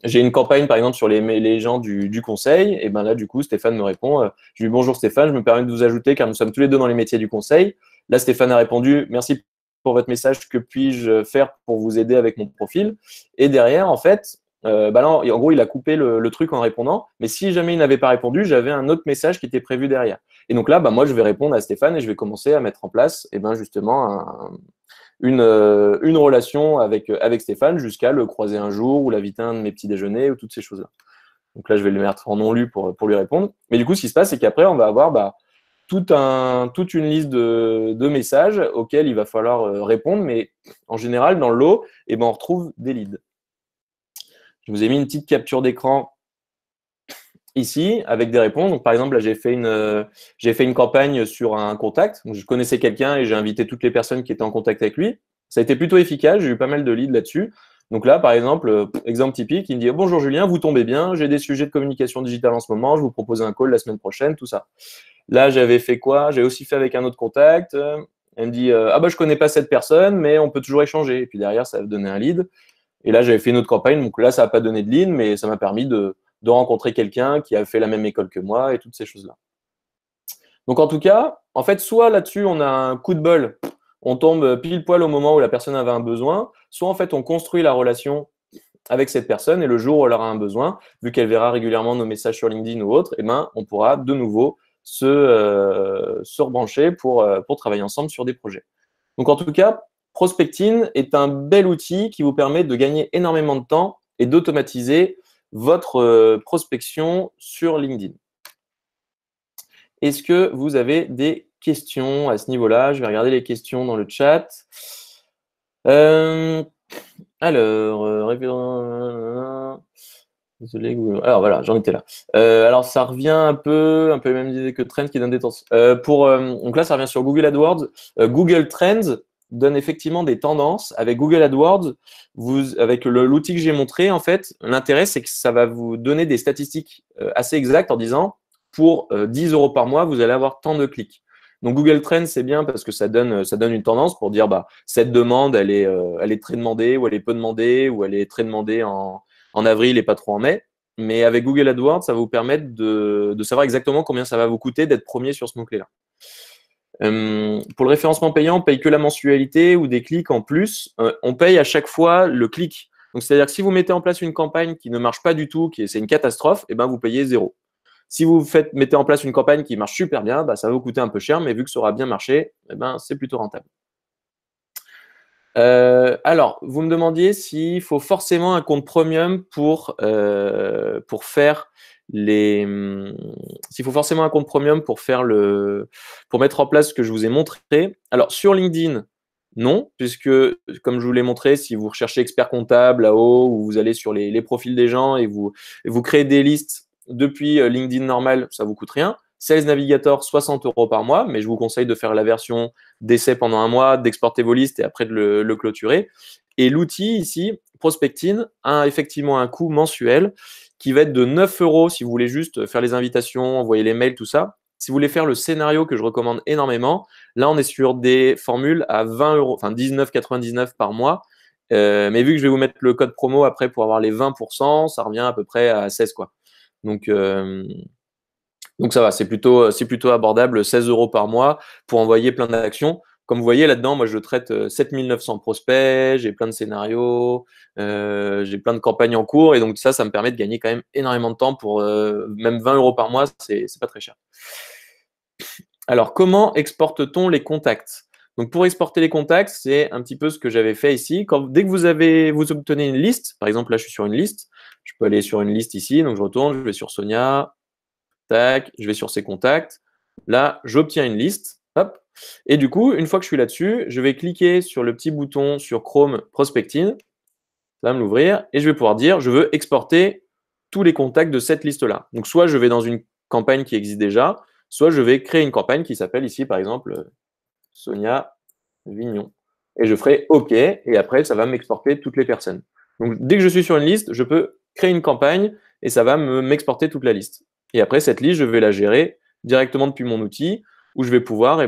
J'ai une campagne, par exemple, sur les gens du conseil. Et ben là, du coup, Stéphane me répond, je lui dis bonjour Stéphane, je me permets de vous ajouter car nous sommes tous les deux dans les métiers du conseil. Là, Stéphane a répondu, merci pour votre message, que puis-je faire pour vous aider avec mon profil? Et derrière, en fait, là, en gros, il a coupé le truc en répondant, mais si jamais il n'avait pas répondu, j'avais un autre message qui était prévu derrière. Et donc là, moi, je vais répondre à Stéphane et je vais commencer à mettre en place, justement, une relation avec Stéphane jusqu'à le croiser un jour ou l'inviter à un de mes petits déjeuners ou toutes ces choses-là. Donc là, je vais le mettre en non lu pour lui répondre. Mais du coup, ce qui se passe, c'est qu'après, on va avoir toute une liste de messages auxquels il va falloir répondre, mais en général, dans le lot, eh ben, on retrouve des leads. Je vous ai mis une petite capture d'écran ici avec des réponses. Donc, par exemple, là, j'ai fait une campagne sur un contact. Donc, je connaissais quelqu'un et j'ai invité toutes les personnes qui étaient en contact avec lui. Ça a été plutôt efficace. J'ai eu pas mal de leads là-dessus. Donc là, par exemple, exemple typique, il me dit « Bonjour Julien, vous tombez bien, j'ai des sujets de communication digitale en ce moment, je vous propose un call la semaine prochaine, tout ça. » Là, j'avais fait quoi? J'ai aussi fait avec un autre contact. Elle me dit ah bah je connais pas cette personne, mais on peut toujours échanger. Et puis derrière, ça va donner un lead. Et là, j'avais fait une autre campagne. Donc là, ça n'a pas donné de lead, mais ça m'a permis de rencontrer quelqu'un qui a fait la même école que moi et toutes ces choses-là. Donc en tout cas, en fait, soit là-dessus, on a un coup de bol, on tombe pile poil au moment où la personne avait un besoin, soit en fait, on construit la relation avec cette personne et le jour où elle aura un besoin, vu qu'elle verra régulièrement nos messages sur LinkedIn ou autre, eh ben, on pourra de nouveau se rebrancher pour travailler ensemble sur des projets. Donc en tout cas, Prospecting est un bel outil qui vous permet de gagner énormément de temps et d'automatiser votre prospection sur LinkedIn. Est-ce que vous avez des questions à ce niveau-là? Je vais regarder les questions dans le chat. Désolé, alors voilà, j'en étais là. Alors ça revient un peu même idée que Trends qui donne des tendances. Donc là, ça revient sur Google AdWords. Google Trends donne effectivement des tendances. Avec Google AdWords, avec l'outil que j'ai montré, en fait, l'intérêt, c'est que ça va vous donner des statistiques assez exactes en disant pour 10 € par mois, vous allez avoir tant de clics. Donc Google Trends, c'est bien parce que ça donne une tendance pour dire bah, cette demande, elle est très demandée, ou elle est peu demandée, ou elle est très demandée en avril et pas trop en mai. Mais avec Google AdWords, ça va vous permettre de savoir exactement combien ça va vous coûter d'être premier sur ce mot-clé-là. Pour le référencement payant, on ne paye que la mensualité ou des clics en plus. On paye à chaque fois le clic. Donc, c'est-à-dire que si vous mettez en place une campagne qui ne marche pas du tout, c'est une catastrophe, eh ben, vous payez 0. Si vous mettez en place une campagne qui marche super bien, bah, ça va vous coûter un peu cher, mais vu que ça aura bien marché, eh ben, c'est plutôt rentable. Alors, vous me demandiez s'il faut forcément un compte premium pour faire s'il faut forcément un compte premium pour mettre en place ce que je vous ai montré. Alors, sur LinkedIn, non, puisque, comme je vous l'ai montré, si vous recherchez expert comptable là-haut, ou vous allez sur les profils des gens et vous créez des listes depuis LinkedIn normal, ça vous coûte rien. Sales Navigator, 60 € par mois, mais je vous conseille de faire la version d'essai pendant un mois, d'exporter vos listes et après de le clôturer. Et l'outil ici, Prospecting, a effectivement un coût mensuel qui va être de 9 € si vous voulez juste faire les invitations, envoyer les mails, tout ça. Si vous voulez faire le scénario que je recommande énormément, là, on est sur des formules à 20 €, enfin 19,99 € par mois. Mais vu que je vais vous mettre le code promo après pour avoir les 20%, ça revient à peu près à 16 €, quoi. Donc ça va, c'est plutôt abordable, 16 € par mois pour envoyer plein d'actions. Comme vous voyez là-dedans, moi je traite 7900 prospects, j'ai plein de scénarios, j'ai plein de campagnes en cours et donc ça me permet de gagner quand même énormément de temps pour même 20 € par mois, c'est pas très cher. Alors, comment exporte-t-on les contacts? Donc, pour exporter les contacts, c'est un petit peu ce que j'avais fait ici. Dès que vous obtenez une liste, par exemple, là, je suis sur une liste, je peux aller sur une liste ici, donc je retourne, je vais sur Sonia, tac, je vais sur ses contacts. Là, j'obtiens une liste, hop. Et du coup, une fois que je suis là-dessus, je vais cliquer sur le petit bouton sur Chrome Prospecting, ça va me l'ouvrir, et je vais pouvoir dire, je veux exporter tous les contacts de cette liste-là. Donc, soit je vais dans une campagne qui existe déjà, soit je vais créer une campagne qui s'appelle ici, par exemple, Sonia Vignon. Et je ferai OK, et après, ça va m'exporter toutes les personnes. Donc, dès que je suis sur une liste, je peux créer une campagne, et ça va m'exporter toute la liste. Et après, cette liste, je vais la gérer directement depuis mon outil, où je vais pouvoir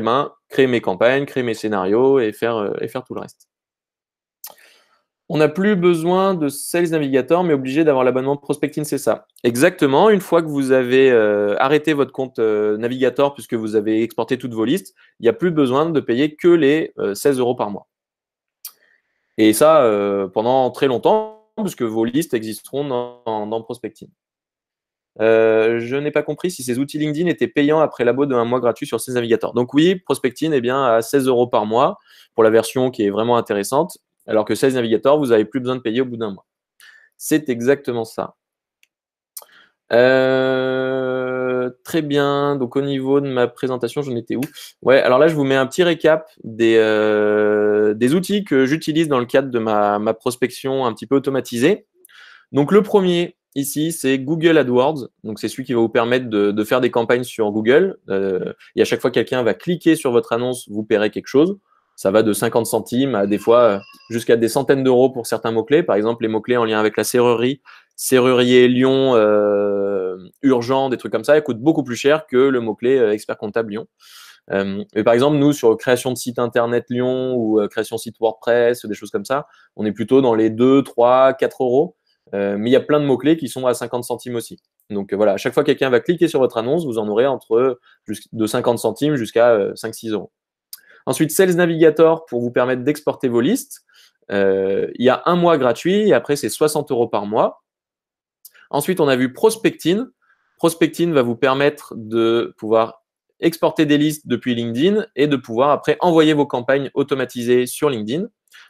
créer mes campagnes, créer mes scénarios, et faire tout le reste. On n'a plus besoin de Sales Navigator, mais obligé d'avoir l'abonnement Prospecting, c'est ça. Exactement, une fois que vous avez arrêté votre compte Navigator, puisque vous avez exporté toutes vos listes, il n'y a plus besoin de payer que les 16 € par mois. Et ça, pendant très longtemps, puisque vos listes existeront dans Prospecting. Je n'ai pas compris si ces outils LinkedIn étaient payants après l'abo d'un mois gratuit sur Sales Navigator. Donc oui, Prospecting est bien à 16 € par mois pour la version qui est vraiment intéressante, alors que Sales Navigator, vous n'avez plus besoin de payer au bout d'un mois. C'est exactement ça. très bien. Donc, au niveau de ma présentation, j'en étais où? Ouais, alors là, je vous mets un petit récap des outils que j'utilise dans le cadre de ma prospection un petit peu automatisée. Donc, le premier, ici, c'est Google AdWords. Donc, c'est celui qui va vous permettre de faire des campagnes sur Google. Et à chaque fois que quelqu'un va cliquer sur votre annonce, vous paierez quelque chose. Ça va de 50 centimes à des fois jusqu'à des centaines d'euros pour certains mots-clés. Par exemple, les mots-clés en lien avec la serrurerie, serrurier Lyon, urgent, des trucs comme ça, ils coûtent beaucoup plus cher que le mot-clé expert comptable Lyon. Mais par exemple, nous, sur création de site internet Lyon ou création de site WordPress, des choses comme ça, on est plutôt dans les 2, 3, 4 euros. Mais il y a plein de mots-clés qui sont à 50 centimes aussi. Donc voilà, à chaque fois que quelqu'un va cliquer sur votre annonce, vous en aurez entre de 50 centimes jusqu'à 5-6 euros. Ensuite, Sales Navigator pour vous permettre d'exporter vos listes. Il y a un mois gratuit et après, c'est 60 euros par mois. Ensuite, on a vu Prospectin. Prospectin va vous permettre de pouvoir exporter des listes depuis LinkedIn et de pouvoir après envoyer vos campagnes automatisées sur LinkedIn.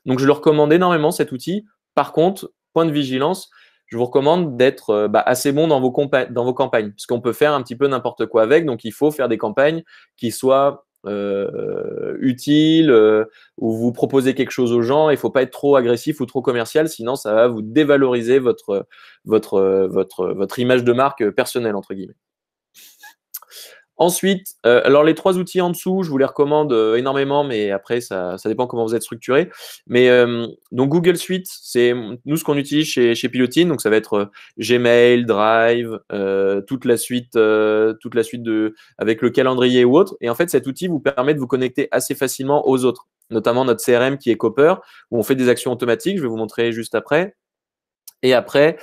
Donc, je le recommande énormément, cet outil. Par contre, point de vigilance, je vous recommande d'être assez bon dans vos campagnes, parce qu'on peut faire un petit peu n'importe quoi avec. Donc, il faut faire des campagnes qui soient utiles, où vous proposez quelque chose aux gens. Il ne faut pas être trop agressif ou trop commercial, sinon ça va vous dévaloriser votre image de marque personnelle, entre guillemets. Ensuite, alors les 3 outils en dessous, je vous les recommande énormément, mais après, ça dépend comment vous êtes structuré. Mais donc Google Suite, c'est nous ce qu'on utilise chez Pilotine. Donc ça va être Gmail, Drive, toute la suite avec le calendrier ou autre. Et en fait, cet outil vous permet de vous connecter assez facilement aux autres, notamment notre CRM qui est Copper, où on fait des actions automatiques. Je vais vous montrer juste après. Et après,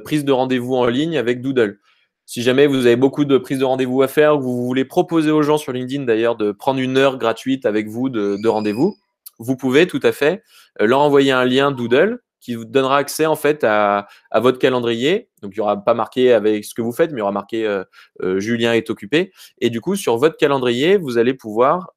prise de rendez-vous en ligne avec Doodle. Si jamais vous avez beaucoup de prises de rendez-vous à faire, ou vous voulez proposer aux gens sur LinkedIn d'ailleurs de prendre une heure gratuite avec vous de rendez-vous, vous pouvez tout à fait leur envoyer un lien Doodle qui vous donnera accès en fait à votre calendrier. Donc il n'y aura pas marqué avec ce que vous faites, mais il y aura marqué Julien est occupé. Et du coup, sur votre calendrier, vous allez pouvoir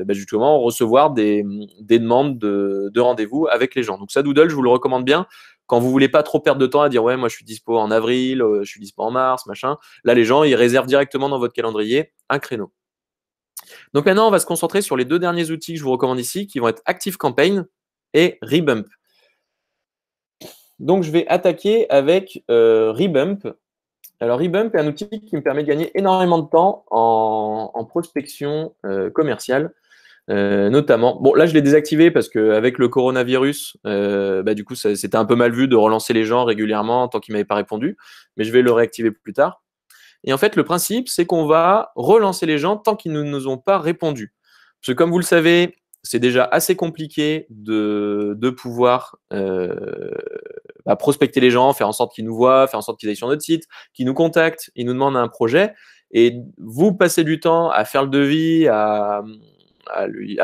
justement recevoir des demandes de rendez-vous avec les gens. Donc ça, Doodle, je vous le recommande bien. Quand vous voulez pas trop perdre de temps à dire ouais, moi je suis dispo en avril, je suis dispo en mars, machin. Là, les gens, ils réservent directement dans votre calendrier un créneau. Donc maintenant, on va se concentrer sur les 2 derniers outils que je vous recommande ici, qui vont être ActiveCampaign et Rebump. Donc je vais attaquer avec Rebump. Alors Rebump est un outil qui me permet de gagner énormément de temps en prospection commerciale. Notamment, bon là je l'ai désactivé parce qu'avec le coronavirus, du coup c'était un peu mal vu de relancer les gens régulièrement tant qu'ils ne m'avaient pas répondu, mais je vais le réactiver plus tard. Et en fait le principe c'est qu'on va relancer les gens tant qu'ils ne nous ont pas répondu. Parce que comme vous le savez, c'est déjà assez compliqué de pouvoir prospecter les gens, faire en sorte qu'ils nous voient, faire en sorte qu'ils aillent sur notre site, qu'ils nous contactent, ils nous demandent un projet, et vous passez du temps à faire le devis, à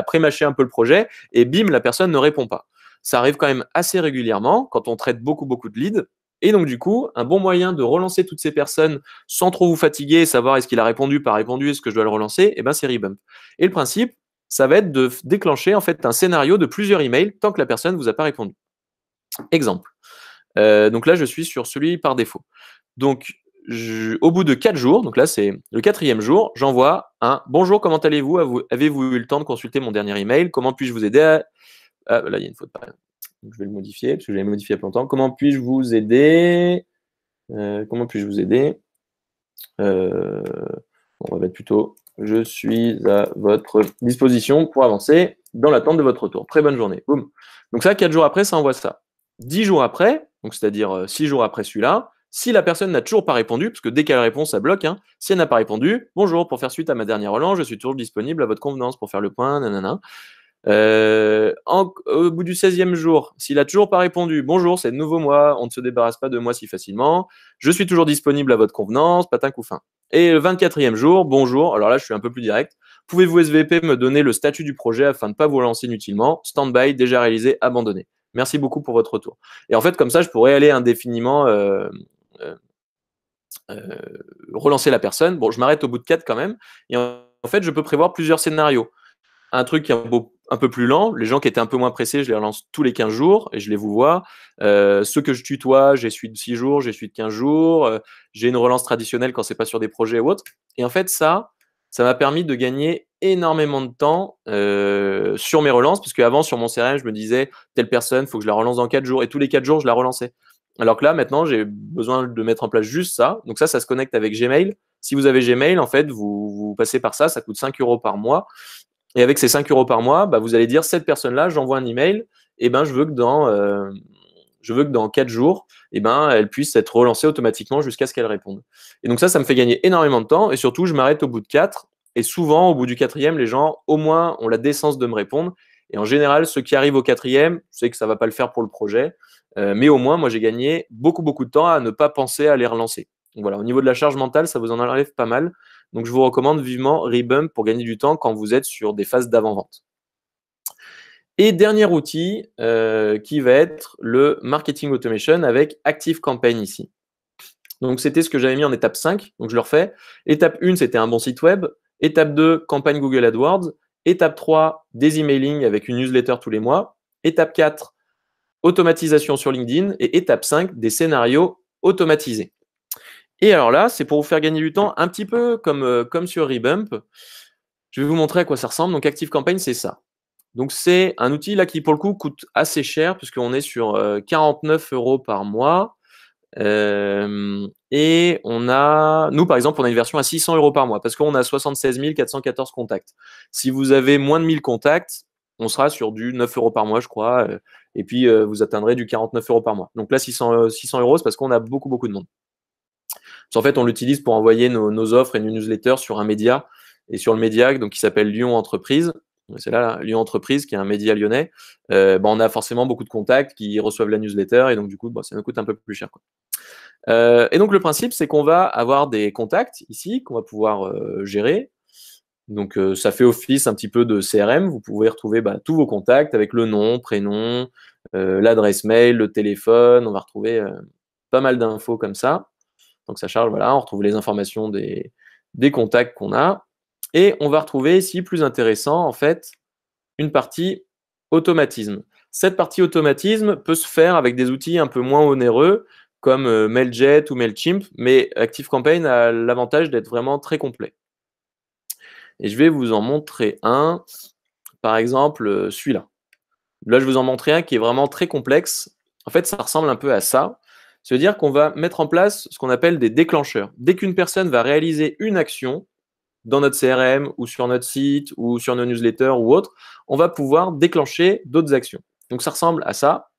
pré-mâcher un peu le projet, et bim, la personne ne répond pas. Ça arrive quand même assez régulièrement quand on traite beaucoup de leads. Et donc, du coup, un bon moyen de relancer toutes ces personnes sans trop vous fatiguer, savoir est-ce qu'il a répondu, pas répondu, est-ce que je dois le relancer, c'est Rebump. Et le principe, ça va être de déclencher en fait un scénario de plusieurs emails tant que la personne ne vous a pas répondu. Exemple. Donc là, je suis sur celui par défaut. Donc, au bout de 4 jours, donc là c'est le 4e jour, j'envoie un « Bonjour, comment allez-vous? Avez-vous eu le temps de consulter mon dernier email? Comment puis-je vous aider ?» Ah, là, il y a une faute. Donc, je vais le modifier, parce que je l'ai modifié il y a pas longtemps. « Comment puis-je vous aider? Comment puis-je vous aider ?» On va mettre plutôt « Je suis à votre disposition pour avancer dans l'attente de votre retour. Très bonne journée. » Boum. Donc ça, 4 jours après, ça envoie ça. 10 jours après, donc c'est-à-dire 6 jours après celui-là, si la personne n'a toujours pas répondu, parce que dès qu'elle répond, ça bloque, hein, si elle n'a pas répondu, bonjour, pour faire suite à ma dernière relance, je suis toujours disponible à votre convenance pour faire le point, nanana. Au bout du 16e jour, s'il n'a toujours pas répondu, bonjour, c'est de nouveau moi, on ne se débarrasse pas de moi si facilement, je suis toujours disponible à votre convenance, patin couffin. Et le 24e jour, bonjour, alors là je suis un peu plus direct, pouvez-vous SVP me donner le statut du projet afin de ne pas vous relancer inutilement, stand-by, déjà réalisé, abandonné. Merci beaucoup pour votre retour. Et en fait, comme ça, je pourrais aller indéfiniment relancer la personne. Bon, je m'arrête au bout de 4 quand même. Et en fait, je peux prévoir plusieurs scénarios. un truc qui est un peu plus lent. Les gens qui étaient un peu moins pressés, je les relance tous les 15 jours et je les vous vois. Ceux que je tutoie, j'ai celui de 6 jours, j'ai celui de 15 jours. J'ai une relance traditionnelle quand c'est pas sur des projets ou autres. Et en fait, ça m'a permis de gagner énormément de temps sur mes relances, parce qu'avant, sur mon CRM, je me disais, telle personne, il faut que je la relance dans 4 jours. Et tous les 4 jours, je la relançais. Alors que là, maintenant, j'ai besoin de mettre en place juste ça. Donc ça se connecte avec Gmail. Si vous avez Gmail, en fait, vous passez par ça coûte 5 € par mois. Et avec ces 5 € par mois, bah, vous allez dire, cette personne-là, j'envoie un email, et ben, je veux que dans 4 jours, et ben, elle puisse être relancée automatiquement jusqu'à ce qu'elle réponde. Et donc ça me fait gagner énormément de temps, et surtout, je m'arrête au bout de 4, et souvent, au bout du 4e, les gens, au moins, ont la décence de me répondre. Et en général, ceux qui arrivent au 4e, je sais que ça ne va pas le faire pour le projet, mais au moins, moi, j'ai gagné beaucoup, beaucoup de temps à ne pas penser à les relancer. Donc voilà, au niveau de la charge mentale, ça vous en enlève pas mal. Donc, je vous recommande vivement Rebump pour gagner du temps quand vous êtes sur des phases d'avant-vente. Et dernier outil qui va être le marketing automation avec ActiveCampaign ici. Donc, c'était ce que j'avais mis en étape 5. Donc, je le refais. Étape 1, c'était un bon site web. Étape 2, campagne Google AdWords. Étape 3, des emailing avec une newsletter tous les mois. Étape 4, automatisation sur LinkedIn. Et étape 5, des scénarios automatisés. Et alors là, c'est pour vous faire gagner du temps, un petit peu comme sur Rebump. Je vais vous montrer à quoi ça ressemble. Donc, ActiveCampaign, c'est ça. Donc, c'est un outil là qui, pour le coup, coûte assez cher puisqu'on est sur 49 € par mois. Et nous, par exemple, on a une version à 600 € par mois parce qu'on a 76 414 contacts. Si vous avez moins de 1000 contacts, on sera sur du 9 € par mois, je crois. Et puis, vous atteindrez du 49 € par mois. Donc là, 600 €, c'est parce qu'on a beaucoup, beaucoup de monde. En fait, on l'utilise pour envoyer nos offres et nos newsletters sur un média. Et sur le média donc, qui s'appelle Lyon Entreprise, c'est là, Lyon Entreprise, qui est un média lyonnais, on a forcément beaucoup de contacts qui reçoivent la newsletter. Et donc, du coup, ça nous coûte un peu plus cher, quoi. Et donc, le principe, c'est qu'on va avoir des contacts ici qu'on va pouvoir gérer. Donc, ça fait office un petit peu de CRM. Vous pouvez retrouver tous vos contacts avec le nom, prénom, l'adresse mail, le téléphone. On va retrouver pas mal d'infos comme ça. Donc, ça charge, voilà, on retrouve les informations des contacts qu'on a. Et on va retrouver ici, plus intéressant, en fait, une partie automatisme. Cette partie automatisme peut se faire avec des outils un peu moins onéreux, comme Mailjet ou Mailchimp, mais ActiveCampaign a l'avantage d'être vraiment très complet. Et je vais vous en montrer un, par exemple, celui-là. Là, je vais vous en montrer un qui est vraiment très complexe. En fait, ça ressemble un peu à ça. Ça veut dire qu'on va mettre en place ce qu'on appelle des déclencheurs. Dès qu'une personne va réaliser une action dans notre CRM ou sur notre site ou sur nos newsletters ou autre, on va pouvoir déclencher d'autres actions. Donc, ça ressemble à ça.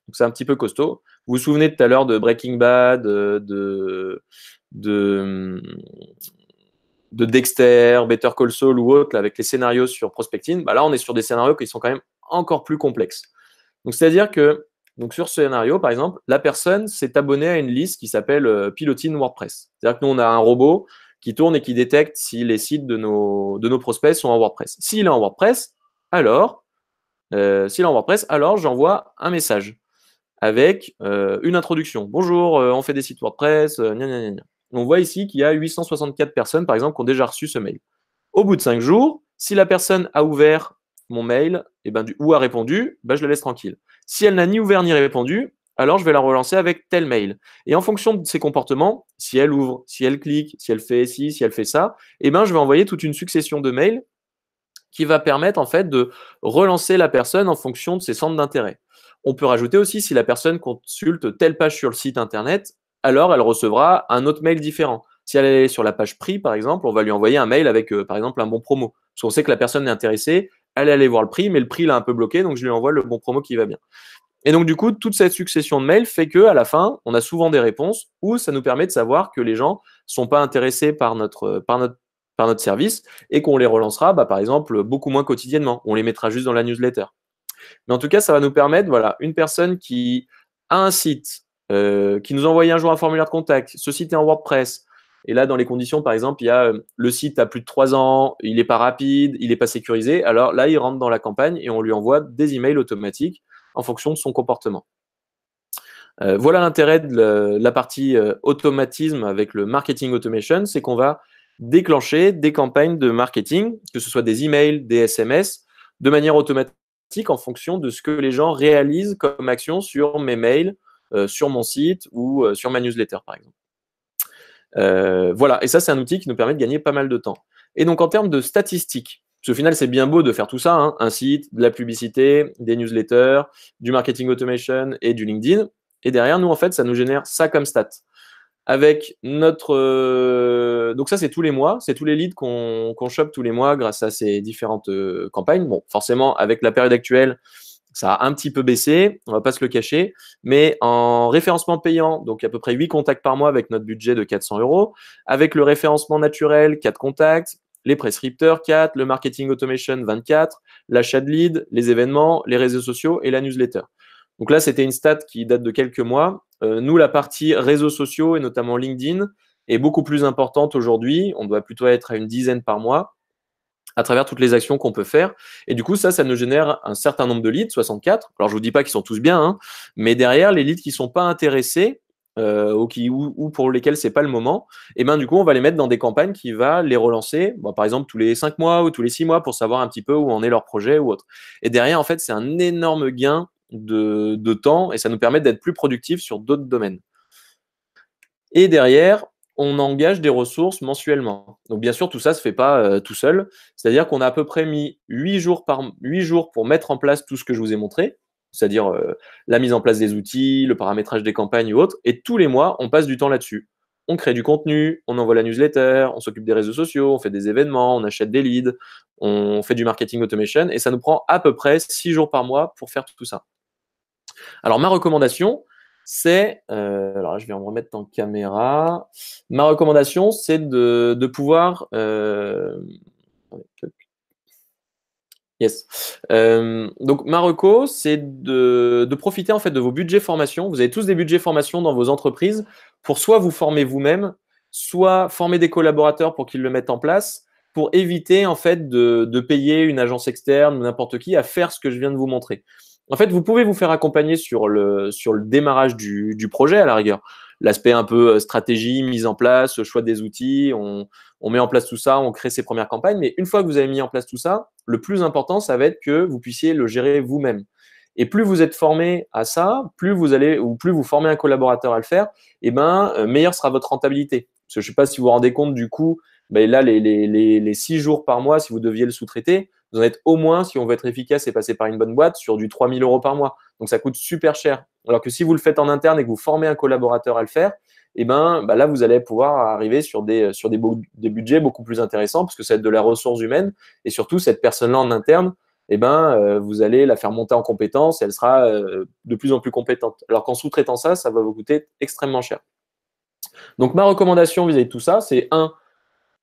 Donc, c'est un petit peu costaud. Vous vous souvenez tout à l'heure de Breaking Bad, de Dexter, Better Call Saul ou autre, là, avec les scénarios sur prospecting. Là, on est sur des scénarios qui sont quand même encore plus complexes. Donc, c'est-à-dire que sur ce scénario, par exemple, la personne s'est abonnée à une liste qui s'appelle Piloting WordPress. C'est-à-dire que nous, on a un robot qui tourne et qui détecte si les sites de nos prospects sont en WordPress. S'il est en WordPress, alors j'envoie un message avec une introduction. Bonjour, on fait des sites WordPress, gna gna gna. On voit ici qu'il y a 864 personnes, par exemple, qui ont déjà reçu ce mail. Au bout de 5 jours, si la personne a ouvert mon mail ou a répondu, je la laisse tranquille. Si elle n'a ni ouvert ni répondu, alors je vais la relancer avec tel mail. Et en fonction de ses comportements, si elle ouvre, si elle clique, si elle fait ci, si elle fait ça, je vais envoyer toute une succession de mails qui va permettre en fait de relancer la personne en fonction de ses centres d'intérêt. On peut rajouter aussi, si la personne consulte telle page sur le site internet, alors elle recevra un autre mail différent. Si elle est sur la page prix, par exemple, on va lui envoyer un mail avec, par exemple, un bon promo. Parce qu'on sait que la personne est intéressée, elle est allée voir le prix, mais le prix l'a un peu bloqué, donc je lui envoie le bon promo qui va bien. Et donc, du coup, toute cette succession de mails fait qu'à la fin, on a souvent des réponses où ça nous permet de savoir que les gens ne sont pas intéressés par notre service et qu'on les relancera, par exemple, beaucoup moins quotidiennement. On les mettra juste dans la newsletter. Mais en tout cas, ça va nous permettre, voilà, une personne qui a un site, qui nous envoie un jour un formulaire de contact, ce site est en WordPress, et là, dans les conditions, par exemple, il y a le site a plus de 3 ans, il n'est pas rapide, il n'est pas sécurisé, alors là, il rentre dans la campagne et on lui envoie des emails automatiques en fonction de son comportement. Voilà l'intérêt de la partie automatisme avec le marketing automation, c'est qu'on va déclencher des campagnes de marketing, que ce soit des emails, des SMS, de manière automatique en fonction de ce que les gens réalisent comme action sur mes mails, sur mon site ou sur ma newsletter, par exemple. Voilà, et ça, c'est un outil qui nous permet de gagner pas mal de temps. Et donc, en termes de statistiques, parce qu'au final, c'est bien beau de faire tout ça, hein, un site, de la publicité, des newsletters, du marketing automation et du LinkedIn. Et derrière, nous, en fait, ça nous génère ça comme stat. Avec notre... Donc ça, c'est tous les mois, c'est tous les leads qu'on chope tous les mois grâce à ces différentes campagnes. Bon, forcément, avec la période actuelle, ça a un petit peu baissé, on va pas se le cacher, mais en référencement payant, donc à peu près 8 contacts par mois avec notre budget de 400 €, avec le référencement naturel, 4 contacts, les prescripteurs, 4, le marketing automation, 24, l'achat de leads, les événements, les réseaux sociaux et la newsletter. Donc là, c'était une stat qui date de quelques mois. Nous, la partie réseaux sociaux et notamment LinkedIn est beaucoup plus importante aujourd'hui. On doit plutôt être à une dizaine par mois à travers toutes les actions qu'on peut faire. Et du coup, ça nous génère un certain nombre de leads, 64. Alors, je vous dis pas qu'ils sont tous bien, hein, mais derrière, les leads qui sont pas intéressés ou pour lesquels c'est pas le moment, et ben du coup, on va les mettre dans des campagnes qui va les relancer, par exemple tous les 5 mois ou tous les 6 mois pour savoir un petit peu où en est leur projet ou autre. Et derrière, en fait, c'est un énorme gain de temps et ça nous permet d'être plus productifs sur d'autres domaines. Et derrière, on engage des ressources mensuellement. Donc, bien sûr, tout ça ne se fait pas tout seul. C'est-à-dire qu'on a à peu près mis 8 jours pour mettre en place tout ce que je vous ai montré, c'est-à-dire la mise en place des outils, le paramétrage des campagnes ou autres. Et tous les mois, on passe du temps là-dessus. On crée du contenu, on envoie la newsletter, on s'occupe des réseaux sociaux, on fait des événements, on achète des leads, on fait du marketing automation. Et ça nous prend à peu près 6 jours par mois pour faire tout ça. Alors, ma recommandation, c'est, alors je vais me remettre en caméra. Ma recommandation, c'est de pouvoir, yes. Donc ma reco, c'est de profiter en fait de vos budgets formation. Vous avez tous des budgets formation dans vos entreprises pour soit vous former vous-même, soit former des collaborateurs pour qu'ils le mettent en place, pour éviter en fait de payer une agence externe ou n'importe qui à faire ce que je viens de vous montrer. En fait, vous pouvez vous faire accompagner sur le démarrage du projet à la rigueur. L'aspect un peu stratégie, mise en place, choix des outils, on met en place tout ça, on crée ses premières campagnes. Mais une fois que vous avez mis en place tout ça, le plus important, ça va être que vous puissiez le gérer vous-même. Et plus vous êtes formé à ça, plus vous formez un collaborateur à le faire, et meilleure sera votre rentabilité. Parce que je ne sais pas si vous vous rendez compte du coup, là, les 6 jours par mois, si vous deviez le sous-traiter, vous en êtes au moins, si on veut être efficace et passer par une bonne boîte, sur du 3 000 € par mois. Donc, ça coûte super cher. Alors que si vous le faites en interne et que vous formez un collaborateur à le faire, là, vous allez pouvoir arriver sur des budgets beaucoup plus intéressants parce que ça va être de la ressource humaine et surtout, cette personne-là en interne, vous allez la faire monter en compétences et elle sera de plus en plus compétente. Alors qu'en sous-traitant ça va vous coûter extrêmement cher. Donc, ma recommandation vis-à-vis de tout ça, c'est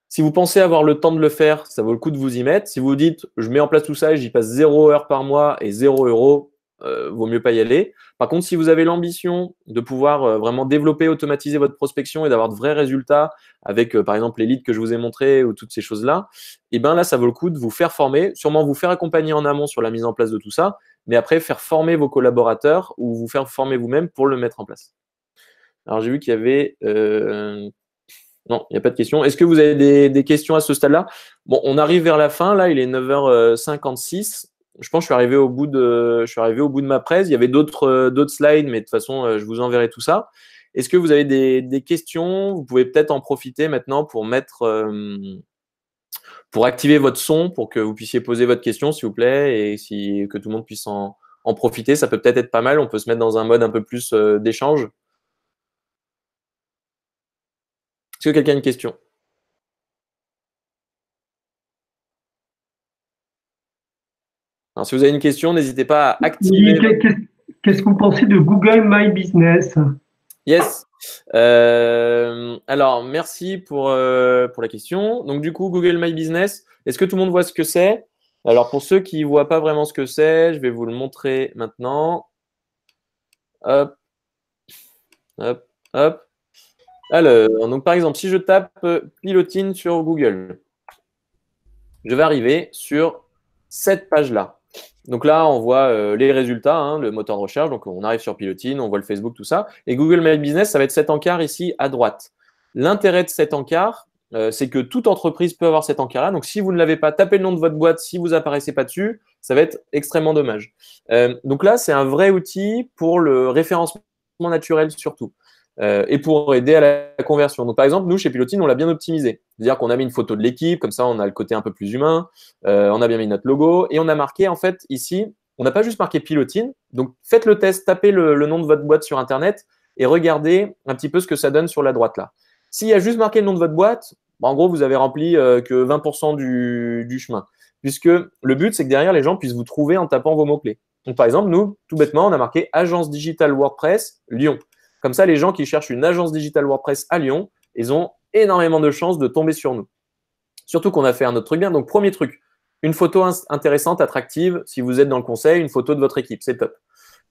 si vous pensez avoir le temps de le faire, ça vaut le coup de vous y mettre. Si vous dites, je mets en place tout ça et j'y passe 0 heure par mois et 0 €, vaut mieux pas y aller. Par contre, si vous avez l'ambition de pouvoir vraiment développer, automatiser votre prospection et d'avoir de vrais résultats avec, par exemple, les leads que je vous ai montrés ou toutes ces choses-là, là, ça vaut le coup de vous faire former, sûrement vous faire accompagner en amont sur la mise en place de tout ça, mais après, faire former vos collaborateurs ou vous faire former vous-même pour le mettre en place. Alors, j'ai vu qu'il y avait… non, il n'y a pas de questions. Est-ce que vous avez des questions à ce stade-là? Bon, on arrive vers la fin. Là, il est 9h56. Je pense que je suis arrivé au bout de ma presse. Il y avait d'autres slides, mais de toute façon, je vous enverrai tout ça. Est-ce que vous avez des questions? Vous pouvez peut-être en profiter maintenant pour pour activer votre son, pour que vous puissiez poser votre question, s'il vous plaît, et que tout le monde puisse en profiter. Ça peut peut-être être pas mal. On peut se mettre dans un mode un peu plus d'échange. Est-ce que quelqu'un a une question? Alors, si vous avez une question, n'hésitez pas à activer. Oui, qu'est-ce que vous pensez de Google My Business? Yes. Alors, merci pour la question. Donc, du coup, Google My Business, est-ce que tout le monde voit ce que c'est? Alors, pour ceux qui ne voient pas vraiment ce que c'est, je vais vous le montrer maintenant. Hop, hop, hop. Alors, donc, par exemple, si je tape Pilotine sur Google, je vais arriver sur cette page-là. Donc là, on voit les résultats, hein, le moteur de recherche. Donc, on arrive sur Pilotine, on voit le Facebook, tout ça. Et Google My Business, ça va être cet encart ici à droite. L'intérêt de cet encart, c'est que toute entreprise peut avoir cet encart-là. Donc, si vous ne l'avez pas, tapez le nom de votre boîte. Si vous n'apparaissez pas dessus, ça va être extrêmement dommage. Donc là, c'est un vrai outil pour le référencement naturel surtout. Et pour aider à la conversion. Donc, par exemple, nous, chez Pilotine, on l'a bien optimisé. C'est-à-dire qu'on a mis une photo de l'équipe, comme ça, on a le côté un peu plus humain. On a bien mis notre logo et on a marqué, en fait, ici, on n'a pas juste marqué Pilotine. Donc, faites le test, tapez le nom de votre boîte sur Internet et regardez un petit peu ce que ça donne sur la droite là. S'il y a juste marqué le nom de votre boîte, en gros, vous avez rempli que 20% du chemin. Puisque le but, c'est que derrière, les gens puissent vous trouver en tapant vos mots-clés. Donc, par exemple, nous, tout bêtement, on a marqué Agence Digitale WordPress Lyon. Comme ça, les gens qui cherchent une agence digitale WordPress à Lyon, ils ont énormément de chances de tomber sur nous. Surtout qu'on a fait un autre truc bien. Donc, premier truc, une photo intéressante, attractive. Si vous êtes dans le conseil, une photo de votre équipe, c'est top.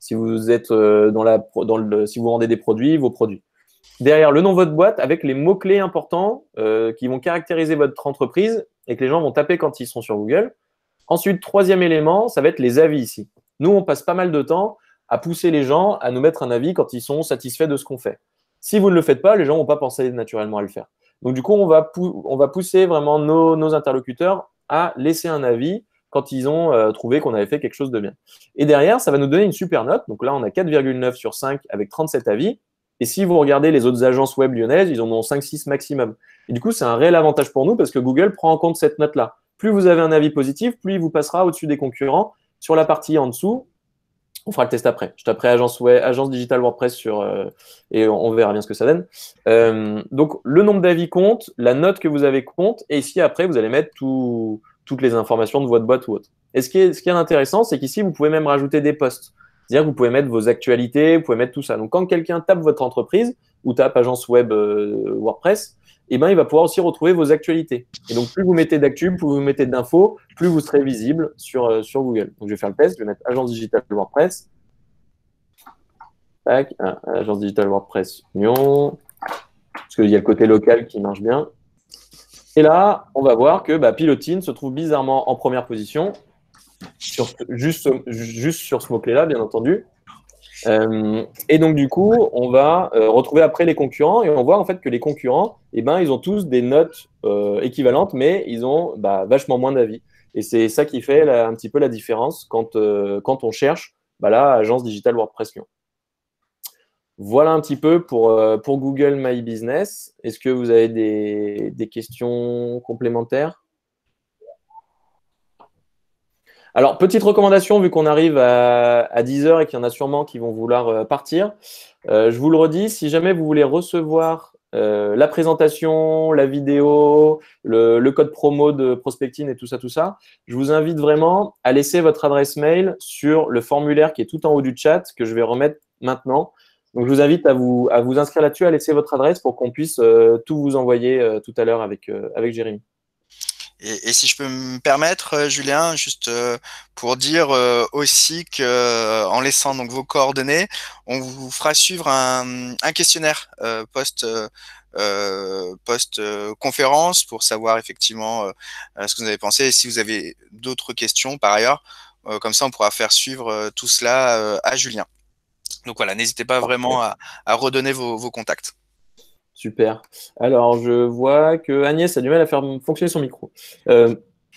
Si vous êtes si vous vendez des produits, vos produits. Derrière, le nom de votre boîte avec les mots-clés importants qui vont caractériser votre entreprise et que les gens vont taper quand ils sont sur Google. Ensuite, troisième élément, ça va être les avis ici. Nous, on passe pas mal de temps à pousser les gens à nous mettre un avis quand ils sont satisfaits de ce qu'on fait. Si vous ne le faites pas, les gens ne vont pas penser naturellement à le faire. Donc, du coup, on va pousser vraiment nos interlocuteurs à laisser un avis quand ils ont trouvé qu'on avait fait quelque chose de bien. Et derrière, ça va nous donner une super note. Donc là, on a 4,9 sur 5 avec 37 avis. Et si vous regardez les autres agences web lyonnaises, ils en ont 5-6 maximum. Et du coup, c'est un réel avantage pour nous parce que Google prend en compte cette note-là. Plus vous avez un avis positif, plus il vous passera au-dessus des concurrents. Sur la partie en dessous, on fera le test après. Je taperai agence digitale WordPress et on verra bien ce que ça donne. Donc, le nombre d'avis compte, la note que vous avez compte, et ici, après, vous allez mettre toutes les informations de votre boîte ou autre. Et ce qui est intéressant, c'est qu'ici, vous pouvez même rajouter des posts. C'est-à-dire que vous pouvez mettre vos actualités, vous pouvez mettre tout ça. Donc, quand quelqu'un tape votre entreprise ou tape agence web WordPress, eh ben, il va pouvoir aussi retrouver vos actualités. Et donc, plus vous mettez d'actu, plus vous mettez d'infos, plus vous serez visible sur Google. Donc, je vais faire le test. Je vais mettre agence digitale WordPress. Tac, agence digitale WordPress Lyon. Parce qu'il y a le côté local qui marche bien. Et là, on va voir que Pilotine se trouve bizarrement en première position, juste sur ce mot-clé-là, bien entendu. Et donc, du coup, on va retrouver après les concurrents et on voit en fait que les concurrents, eh ben, ils ont tous des notes équivalentes, mais ils ont vachement moins d'avis. Et c'est ça qui fait un petit peu la différence quand on cherche la agence digitale WordPress Lyon. Voilà un petit peu pour Google My Business. Est-ce que vous avez des questions complémentaires? Alors, petite recommandation, vu qu'on arrive à 10 heures et qu'il y en a sûrement qui vont vouloir partir, je vous le redis, si jamais vous voulez recevoir la présentation, la vidéo, le code promo de Prospecting et tout ça, je vous invite vraiment à laisser votre adresse mail sur le formulaire qui est tout en haut du chat, que je vais remettre maintenant. Donc, je vous invite à vous inscrire là-dessus, à laisser votre adresse pour qu'on puisse tout vous envoyer tout à l'heure avec Jérémy. Et si je peux me permettre, Julien, juste pour dire aussi que en laissant donc vos coordonnées, on vous fera suivre un questionnaire post-conférence pour savoir effectivement ce que vous avez pensé et si vous avez d'autres questions par ailleurs. Comme ça, on pourra faire suivre tout cela à Julien. Donc voilà, n'hésitez pas vraiment à redonner vos contacts. Super. Alors, je vois que Agnès a du mal à faire fonctionner son micro.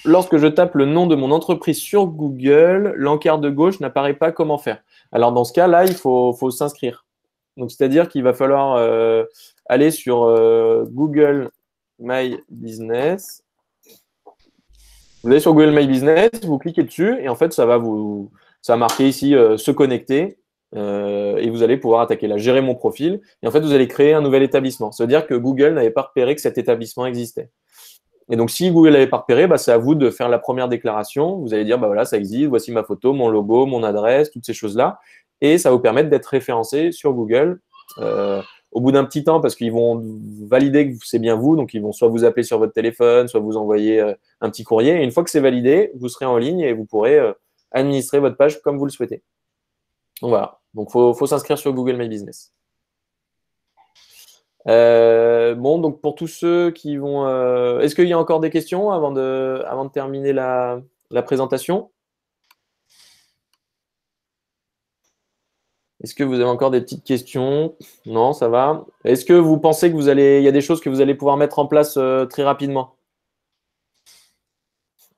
Lorsque je tape le nom de mon entreprise sur Google, l'encart de gauche n'apparaît pas. Comment faire? Alors, dans ce cas-là, il faut s'inscrire. Donc, c'est-à-dire qu'il va falloir aller sur Google My Business. Vous allez sur Google My Business, vous cliquez dessus et en fait, ça va marquer ici se connecter. Et vous allez pouvoir attaquer là, gérer mon profil. Et en fait, vous allez créer un nouvel établissement. Ça veut dire que Google n'avait pas repéré que cet établissement existait. Et donc, si Google n'avait pas repéré, c'est à vous de faire la première déclaration. Vous allez dire, voilà, ça existe, voici ma photo, mon logo, mon adresse, toutes ces choses-là. Et ça va vous permettre d'être référencé sur Google au bout d'un petit temps parce qu'ils vont valider que c'est bien vous. Donc, ils vont soit vous appeler sur votre téléphone, soit vous envoyer un petit courrier. Et une fois que c'est validé, vous serez en ligne et vous pourrez administrer votre page comme vous le souhaitez. Donc voilà, donc faut s'inscrire sur Google My Business. Bon, donc pour tous ceux qui vont… Est-ce qu'il y a encore des questions avant de terminer la présentation? Est-ce que vous avez encore des petites questions? Non, ça va. Est-ce que vous pensez qu'il y a des choses que vous allez pouvoir mettre en place très rapidement?